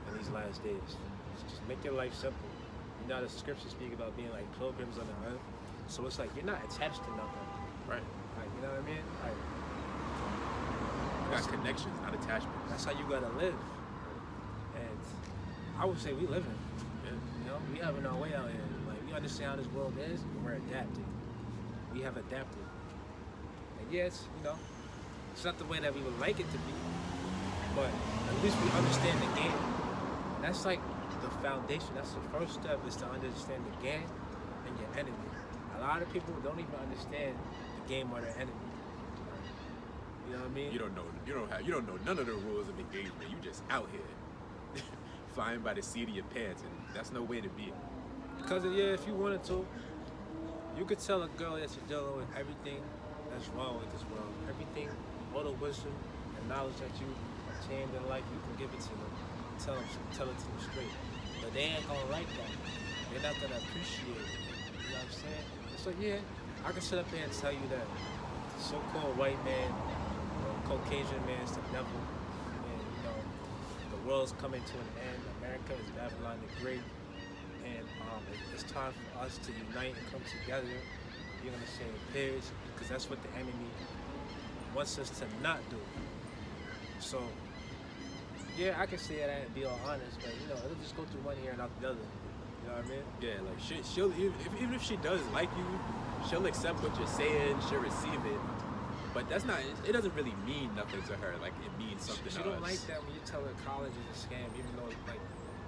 in these last days. Just make your life simple. The scriptures speak about being like pilgrims on the earth. So it's like you're not attached to nothing. Right. Like, you know what I mean? Like, you got connections, not attachments. That's how you gotta live. And I would say we living. Yeah. We having our way out here. Like, we understand how this world is, and we're adapting. We have adapted. And yeah, it's not the way that we would like it to be, but at least we understand the game. And that's like the foundation. That's the first step, is to understand the game and your enemy. A lot of people don't even understand the game or their enemy. You know what I mean? You don't know none of the rules of engagement. You just out here flying by the seat of your pants, and that's no way to be. Because if you wanted to, you could tell a girl that you're dealing with everything that's wrong with this world. Everything, all the wisdom and knowledge that you obtained in life, you can give it to them. Tell it to them straight. But they ain't gonna like that. They're not gonna appreciate it. You know what I'm saying? So I can sit up here and tell you that the so-called white man, or Caucasian man is the devil, and the world's coming to an end. America is Babylon the Great, and it's time for us to unite and come together, be on the same page, because that's what the enemy wants us to not do. So, yeah, I can say that and be all honest, but it'll just go through one ear and out the other. You know what I mean? Yeah, like she'll even if she does like you, she'll accept what you're saying, she'll receive it. But that's not. It doesn't really mean nothing to her. Like it means something. She to don't us. like that when you tell her college is a scam, even though like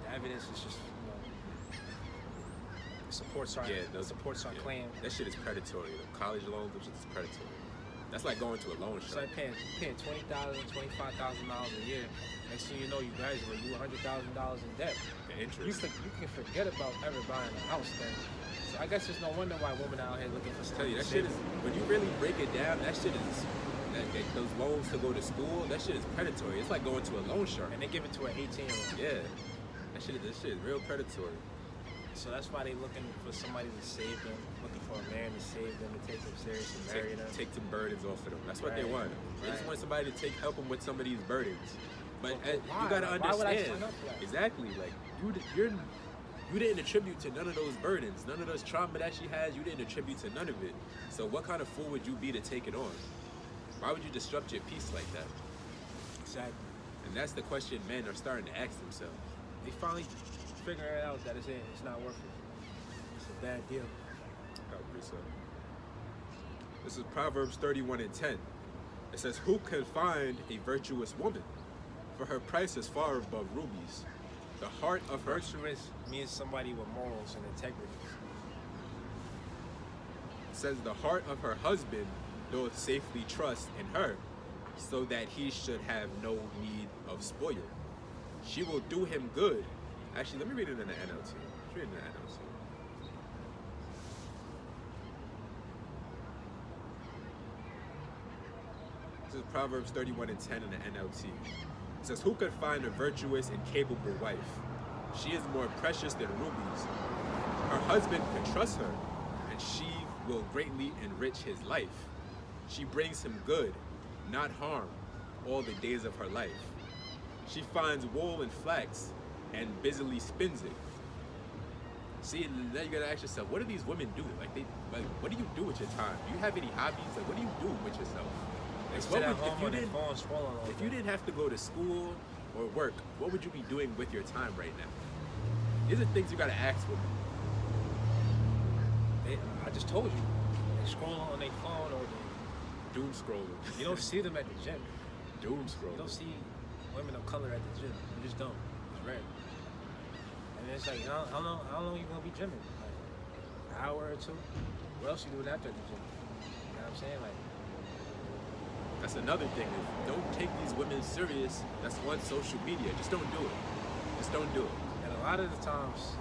the evidence is just it supports our claim. That shit is predatory. The college loans, which is predatory. That's like going to a loan It's shark. like paying $20,000, $25,000 a year. Next thing you know, you graduate, you $100,000 in debt. The interest. You can forget about ever buying a house then. So I guess there's no wonder why women out here looking for stuff. Tell you that shit is, when you really break it down, that shit is those loans to go to school. That shit is predatory. It's like going to a loan shark. And they give it to an 18-year-old. Yeah, that shit is real predatory. So that's why they looking for somebody to save them, looking for a man to save them, to take them serious and marry them. Take some burdens off of them. That's what Right. they want. They just Right. want somebody to help them with some of these burdens. But But why? you gotta Like, understand. why would I sign up for that? Exactly. Like you didn't attribute to none of those burdens, none of those trauma that she has. You didn't attribute to none of it. So what kind of fool would you be to take it on? Why would you disrupt your peace like that? Exactly. And that's the question men are starting to ask themselves. They finally figuring it out that it's not worth it. It's a bad deal. This is Proverbs 31:10. It says, "Who can find a virtuous woman? For her price is far above rubies. The heart of her..." Virtuous means somebody with morals and integrity. It says, "The heart of her husband doth safely trust in her, so that he should have no need of spoil. She will do him good." Actually, let me read it in the NLT. Let's read it in the NLT. This is Proverbs 31:10 in the NLT. It says, "Who could find a virtuous and capable wife? She is more precious than rubies. Her husband can trust her, and she will greatly enrich his life. She brings him good, not harm, all the days of her life. She finds wool and flax, and busily spins it." See, now you gotta ask yourself, what do these women do? Like, what do you do with your time? Do you have any hobbies? Like, what do you do with yourself? Like, Sit at home on their phone scrolling all if day. you didn't have to go to school or work, what would you be doing with your time right now? These are things you gotta ask women. I just told you, they scrolling on their phone or Doom scrolling. you don't see them at the gym. Doom You scrolling. don't see women of color at the gym. You just don't. It's rare. And it's like, how long you gonna be gymming? Like an hour or two? What else you doing after the gym? You know what I'm saying? Like, That's another thing. Don't take these women serious. That's on social media. Just don't do it. Just don't do it. and a lot of the times,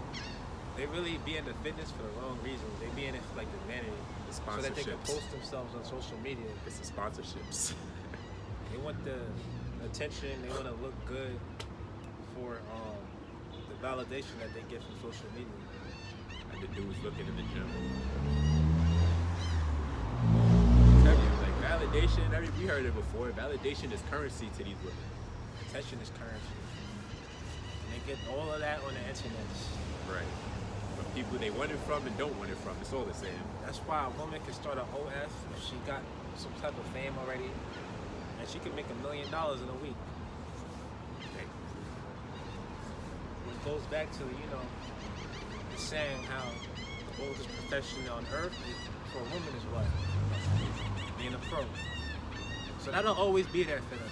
they really be into fitness for the wrong reasons. They be in it for like the vanity. The So that they can sponsorships. post themselves on social media. It's the sponsorships. They want the attention. They want to look good for the validation that they get from social media. And the dude's looking in the gym. Tell you, like validation, we heard it before. Validation is currency to these women. Attention is currency. And they get all of that on the internet. Right. From people they want it from and don't want it from. It's all the same. That's why a woman can start an OF if she got some type of fame already, and she can make $1 million in a week. It goes back to, the saying how the oldest profession on earth for a woman is what? Being a pro. So that'll always be there for them.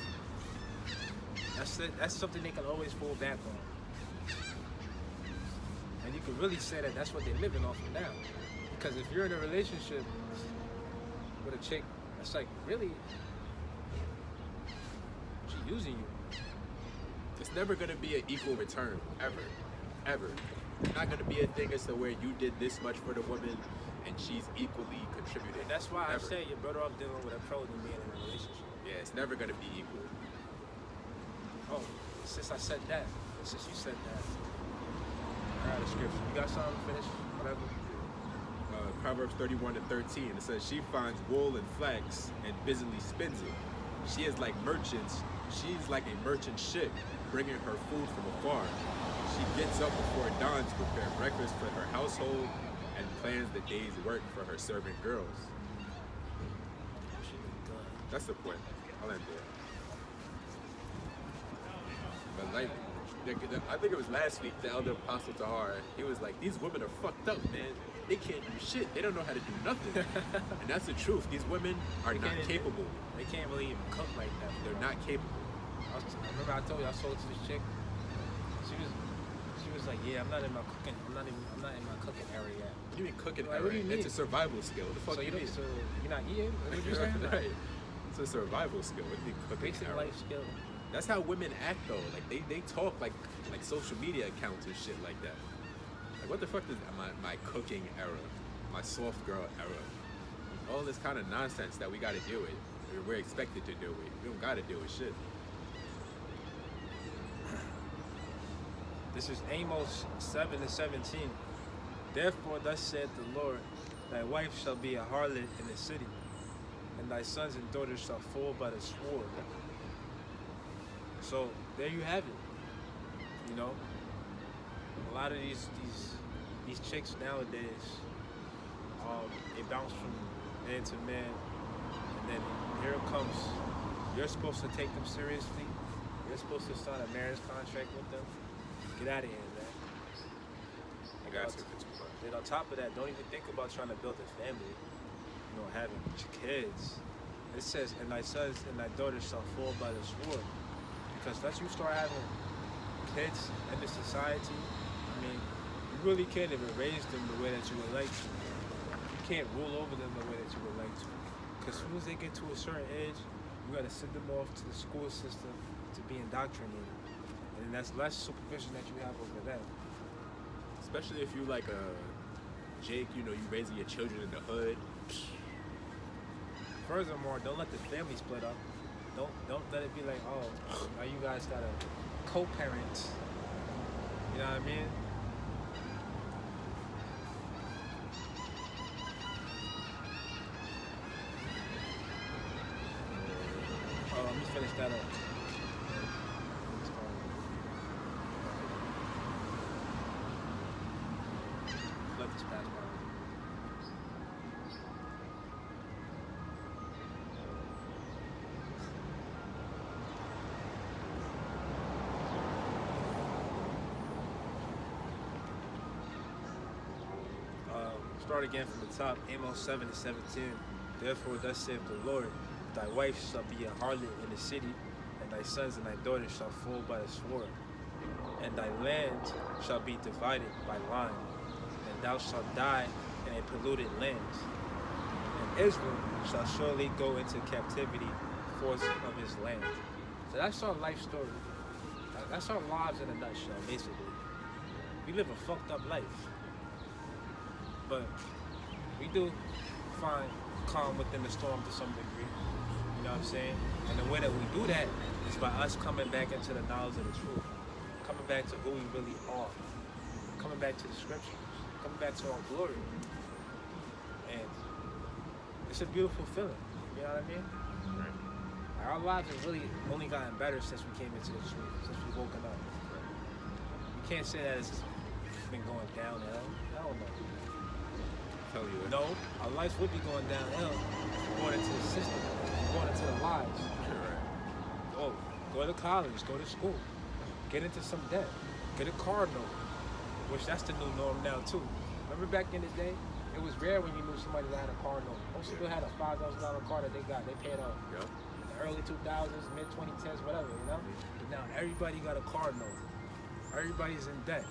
That's something they can always fall back on. And you can really say that that's what they're living off of now. Because if you're in a relationship with a chick, that's like, really, she using you. It's never gonna be an equal return, ever, ever. It's not gonna be a thing as to where you did this much for the woman and she's equally contributed. And that's why I Ever. say you're better off dealing with a pro than being in a relationship. Yeah, it's never gonna be equal. Oh, since I said that, since you said that, I got a scripture. You got something to finish? Whatever. Proverbs 31:13. It says, "She finds wool and flax and busily spins it. She is like merchants. She's like a merchant ship, bringing her food from afar. She gets up before dawn to prepare breakfast for her household and plans the day's work for her servant girls. That's the point. I'll end there. But like, I think it was last week, the elder apostle Tahar, he was like, these women are fucked up, man. They can't do shit. They don't know how to do nothing. And that's the truth. These women are not capable. They can't really even cook like that. They're not capable. I remember I told you I sold to this chick. She was like, yeah, I'm not in my cooking area yet. What do you mean cooking Like, area? what do you mean? It's a survival skill. What the fuck So do you mean? So you're not eating? What you saying? Right. It's a survival skill. What do you mean cooking Basic area? life skill. That's how women act though. Like they talk like social media accounts and shit like that. Like what the fuck is my cooking era? My soft girl era? All this kind of nonsense that we gotta deal with. We're expected to deal with. We don't gotta deal with shit. This is Amos 7:17. Therefore thus saith the Lord, thy wife shall be a harlot in the city, and thy sons and daughters shall fall by the sword. So there you have it. You know, a lot of these chicks nowadays, they bounce from man to man, and then here it comes. You're supposed to take them seriously. You're supposed to sign a marriage contract with them. Get out of here, man. I got you. And on top of that, don't even think about trying to build a family. You know, having kids. It says, and thy sons and thy daughters shall fall by the sword. Because once you start having kids in this society, I mean, you really can't even raise them the way that you would like to. You can't rule over them the way that you would like to. Because as soon as they get to a certain age, you gotta send them off to the school system to be indoctrinated. And that's less supervision that you have over them. Especially if you like Jake, you know, you raising your children in the hood. Furthermore, don't let the family split up. Don't let it be like, oh, now you guys gotta co-parent. You know what I mean? Oh, let me finish that up. Let this pass by. Start again from the top. Amos 7:17. Therefore, thus saith the Lord, thy wife shall be a harlot in the city, and thy sons and thy daughters shall fall by the sword. And thy land shall be divided by line, and thou shalt die in a polluted land. And Israel shall surely go into captivity, force of his land. So that's our life story. That's our lives in a nutshell, basically. We live a fucked up life. But we do find calm within the storm to some degree. You know what I'm saying? And the way that we do that is by us coming back into the knowledge of the truth. Coming back to who we really are. Coming back to the scriptures. Coming back to our glory. And it's a beautiful feeling. You know what I mean? Right. Our lives have really only gotten better since we came into the truth, since we've woken up. You can't say that it's been going downhill. Hell no. No, our lives would be going downhill going into the system, going into the lies. Right. Oh, go to college, go to school, get into some debt, get a car note, which that's the new norm now too. Remember back in the day, it was rare when you knew somebody that had a car note. Most people had a $5,000 car that they paid off. Yep. In the early 2000s, mid 2010s, whatever, you know? But now everybody got a car note. Everybody's in debt.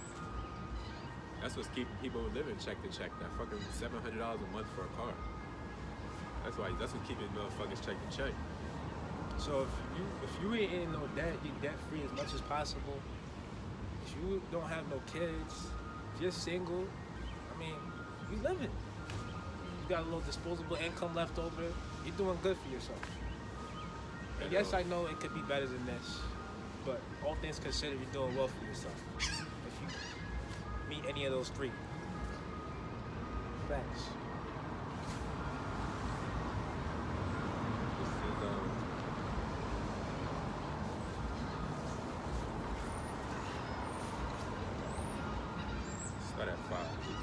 That's what's keeping people living check to check. That fucking $700 a month for a car. That's what's keeping motherfuckers check to check. So if you ain't in no debt, you're debt free as much as possible. If you don't have no kids, if you're single, I mean, you living. You got a little disposable income left over. You're doing good for yourself. And yes, I know it could be better than this, but all things considered, you're doing well for yourself. If you meet any of those three. Facts. This is,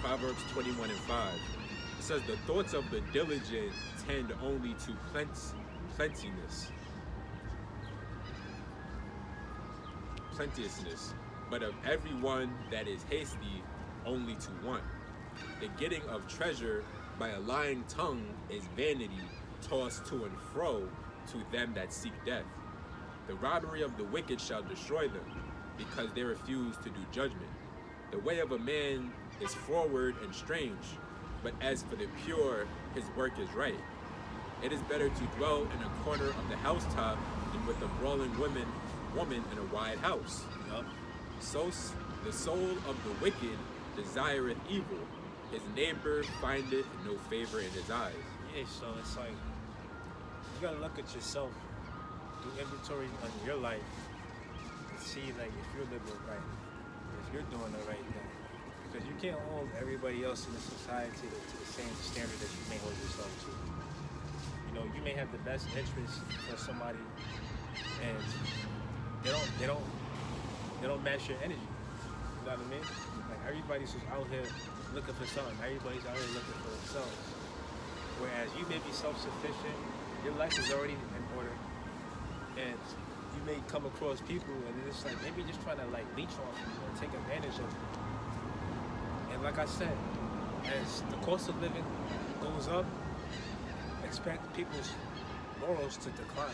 Proverbs 21 and 5. It says, the thoughts of the diligent tend only to plenteousness, but of everyone that is hasty, only to want. The getting of treasure by a lying tongue is vanity, tossed to and fro to them that seek death. The robbery of the wicked shall destroy them, because they refuse to do judgment. The way of a man is forward and strange, but as for the pure, his work is right. It is better to dwell in a corner of the housetop than with a brawling woman in a wide house. Yup. So the soul of the wicked desireth evil, his neighbor findeth no favor in his eyes. Yeah, so it's like you gotta look at yourself, do inventory on your life, and see like if you're living right, if you're doing the right thing. Because you can't hold everybody else in the society to the same standard that you may hold yourself to. You know, you may have the best interest for somebody, and they don't match your energy. You know what I mean? Like everybody's just out here looking for something. Everybody's out here looking for themselves. Whereas you may be self-sufficient, your life is already in order, and you may come across people, and it's like maybe just trying to like leech off you or take advantage of you. And like I said, as the cost of living goes up, expect people's morals to decline.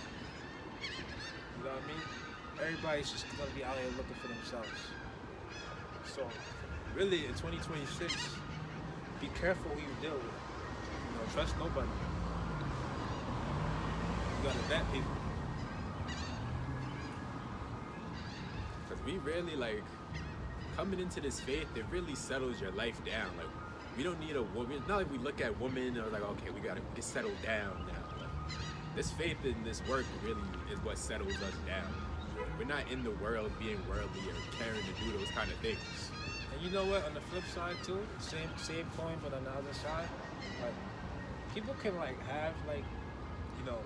You know what I mean? Everybody's just gonna be out here looking for themselves. So, really, in 2026, be careful who you deal with. You know, trust nobody. You gotta vet people. Because we really, like, coming into this faith, it really settles your life down. Like, we don't need a woman. It's not like we look at women and are like, okay, we gotta get settled down now. Like, this faith in this work really is what settles us down. We're not in the world being worldly or caring to do those kind of things. And you know what? On the flip side too, same coin, but on the other side, like people can like have like, you know,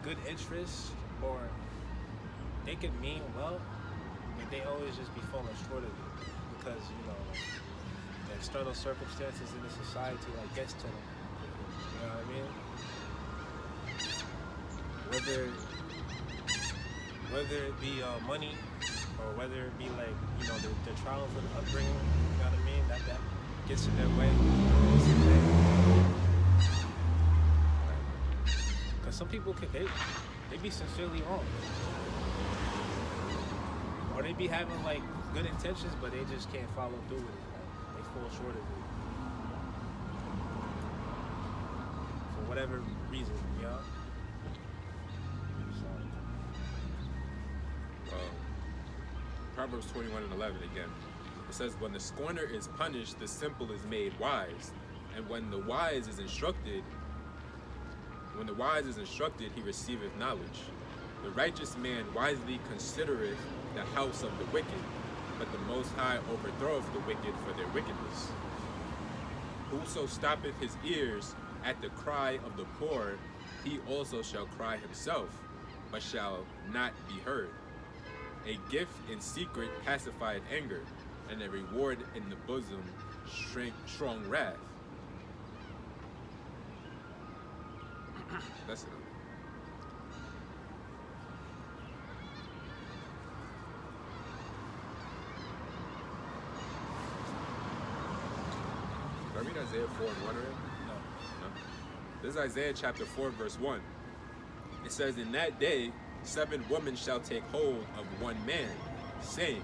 good interests, or they can mean well, but they always just be falling short of it because you know like, the external circumstances in the society like gets to them. You know what I mean? Whether it be money, or whether it be like, you know, the trials of the upbringing, you know what I mean? That gets in their way. Because some people they be sincerely wrong. Or they be having like good intentions, but they just can't follow through with it. Like, they fall short of it. For whatever reason, you know? Proverbs 21 and 11 again. It says, when the scorner is punished, the simple is made wise. And when the wise is instructed, he receiveth knowledge. The righteous man wisely considereth the house of the wicked, but the Most High overthroweth the wicked for their wickedness. Whoso stoppeth his ears at the cry of the poor, he also shall cry himself, but shall not be heard. A gift in secret pacifieth anger, and a reward in the bosom strong wrath. That's it. Did I read Isaiah 4 and 1 already? No. This is Isaiah chapter 4, verse 1. It says, in that day, 7 women shall take hold of one man, saying,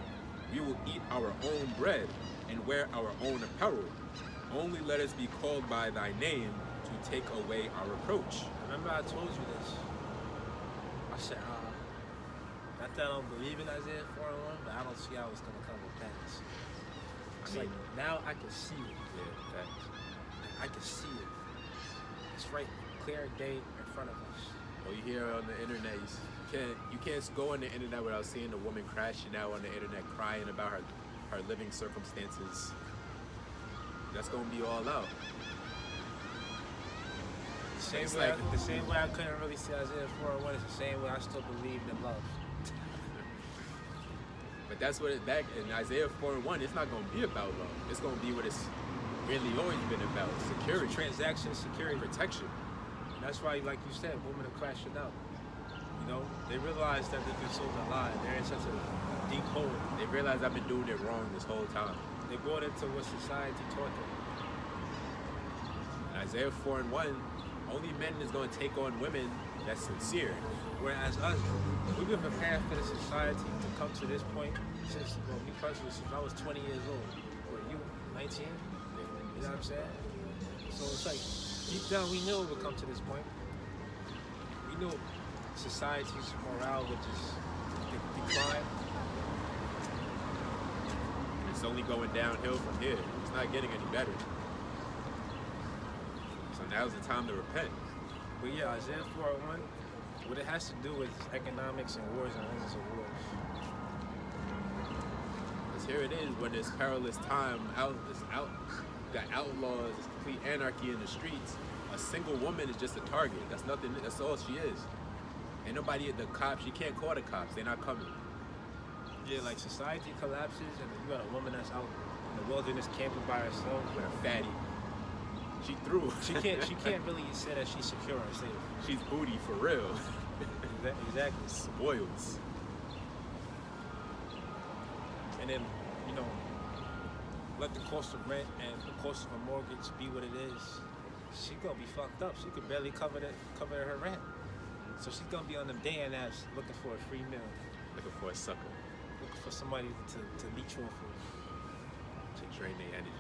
we will eat our own bread and wear our own apparel. Only let us be called by thy name to take away our reproach. Remember I told you this. I said, not that I don't believe in Isaiah 4 and 1, but I don't see how it's going to come to pass. It's like, now I can see it. Yeah, facts. I can see it. It's right, clear day in front of us. Well, you hear on the internet, you can't go on the internet without seeing a woman crashing out on the internet crying about her living circumstances. That's gonna be all out. The same way I couldn't really see Isaiah 4 and 1 is the same way I still believed in love. But that's what back in Isaiah 4 and 1, it's not gonna be about love. It's gonna be what it's really always been about security, Transaction security. protection. And that's why, like you said, women are crashing out. You know, they realize that they've been sold a lie. They're in such a deep hole. They realize I've been doing it wrong this whole time. They bought into what society taught them. Isaiah 4 and 1, only men is going to take on women that's sincere. Whereas us, we've been preparing for the society to come to this point since, well, me personally, since I was 20 years old. Or you, 19? You know what I'm saying? So it's like, deep down, we knew it would come to this point. We knew society's morale would just decline. It's only going downhill from here. It's not getting any better. So now's the time to repent. But yeah, Isaiah 4:1, what it has to do with economics and wars and rumors of wars. Because here it is, when this perilous time, got outlaws, it's complete anarchy in the streets. A single woman is just a target. That's nothing. That's all she is. Ain't nobody at the cops. You can't call the cops. They're not coming. Yeah, like society collapses and you got a woman that's out in the wilderness camping by herself. With a fatty. She threw. She can't really say that she's secure or safe. She's booty for real. Exactly. Spoils. And then, you know, let the cost of rent and the cost of a mortgage be what it is. She gonna be fucked up. She could barely cover her rent. So she's gonna be on them day and apps looking for a free meal, Looking for a sucker looking for somebody to leech off of. to drain their energy.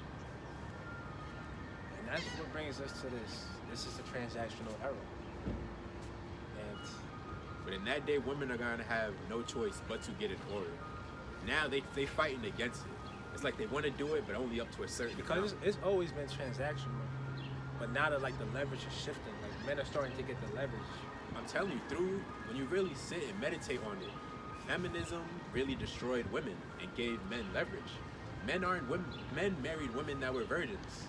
And that's what brings us to this. This is the transactional era. And But in that day, women are gonna have no choice but to get in order. Now they fighting against it. It's like they want to do it, but only up to a certain because amount. it's always been transactional, but now that like the leverage is shifting, like men are starting to get the leverage. I'm telling you, when you really sit and meditate on it, feminism really destroyed women and gave men leverage. Men married women that were virgins.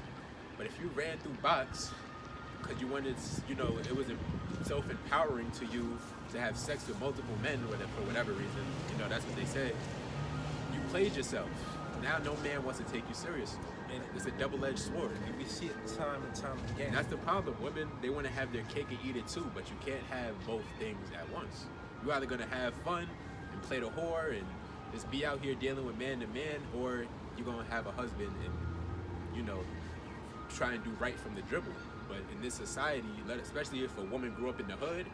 But if you ran through box because you wanted, it was self-empowering to you to have sex with multiple men for whatever reason, that's what they say, you played yourself. Now no man wants to take you seriously. And it's a double-edged sword. And we see it time and time again. And that's the problem. Women, they want to have their cake and eat it too, but you can't have both things at once. You're either going to have fun and play the whore and just be out here dealing with man to man, or you're going to have a husband and, try and do right from the dribble. But in this society, especially if a woman grew up in the hood,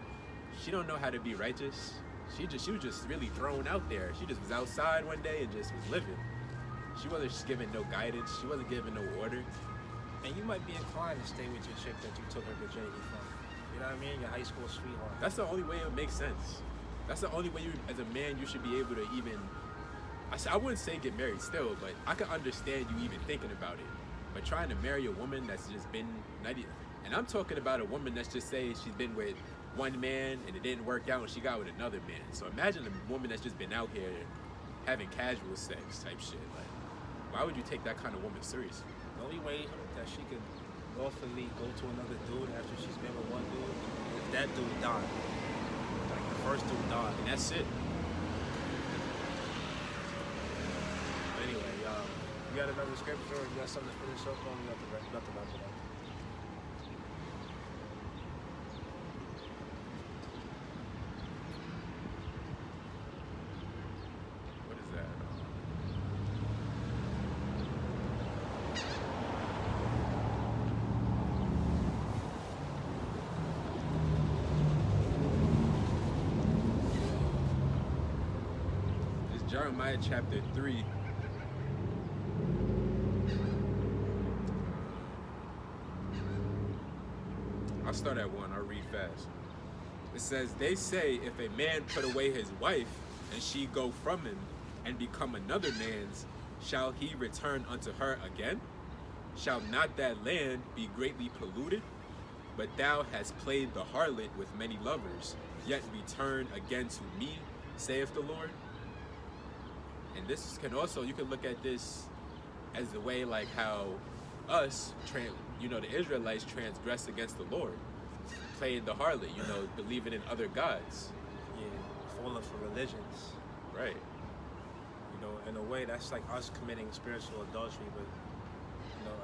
she don't know how to be righteous. She was just really thrown out there. She just was outside one day and just was living. She wasn't just giving no guidance. She wasn't giving no order. And you might be inclined to stay with your chick that you took her virginity from. You know what I mean? Your high school sweetheart. That's the only way it makes sense. That's the only way as a man, you should be able to even, I wouldn't say get married still, but I can understand you even thinking about it. But trying to marry a woman that's just been, and I'm talking about a woman that's just saying she's been with one man and it didn't work out and she got with another man. So imagine a woman that's just been out here having casual sex type shit. Like, why would you take that kind of woman seriously? The only way that she could lawfully go to another dude after she's been with one dude, if that dude died. Like the first dude died. And that's it. Anyway, you got another scripture or you got something to finish up on? You got the wrap it up. What is that? It's Jeremiah chapter 3. I'll start at 1, I'll read fast. It says, they say if a man put away his wife, and she go from him, and become another man's, shall he return unto her again? Shall not that land be greatly polluted? But thou hast played the harlot with many lovers, yet return again to me, saith the Lord. And this can also, you can look at this as the way like how us, the Israelites transgress against the Lord, playing the harlot, believing in other gods. Yeah, falling for religions. Right. In a way, that's like us committing spiritual adultery with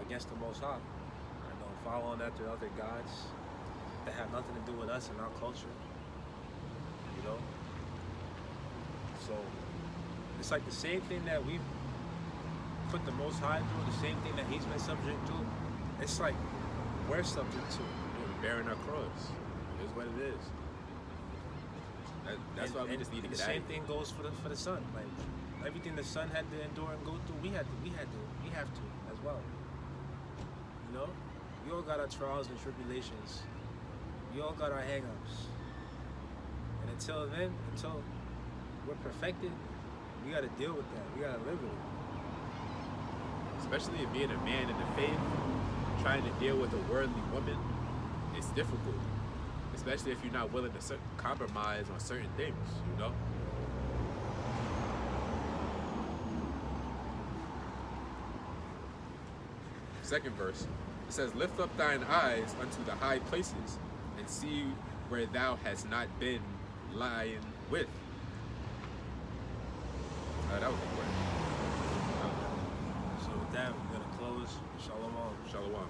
against the Most High. Following after other gods that have nothing to do with us and our culture. So it's like the same thing that we put the Most High through, the same thing that He's been subject to. It's like we're subject to. Bearing our cross. It is what it is. That's why we just need to get the same thing goes for the Son. Like everything the Son had to endure and go through, we have to as well. We all got our trials and tribulations. We all got our hang-ups. And until we're perfected, we gotta deal with that. We gotta live with it. Especially being a man in the faith, trying to deal with a worldly woman, it's difficult. Especially if you're not willing to compromise on certain things, Second verse, it says, "Lift up thine eyes unto the high places, and see where thou hast not been lying with." That was important. So with that, we're gonna close. Shalom. Shalom.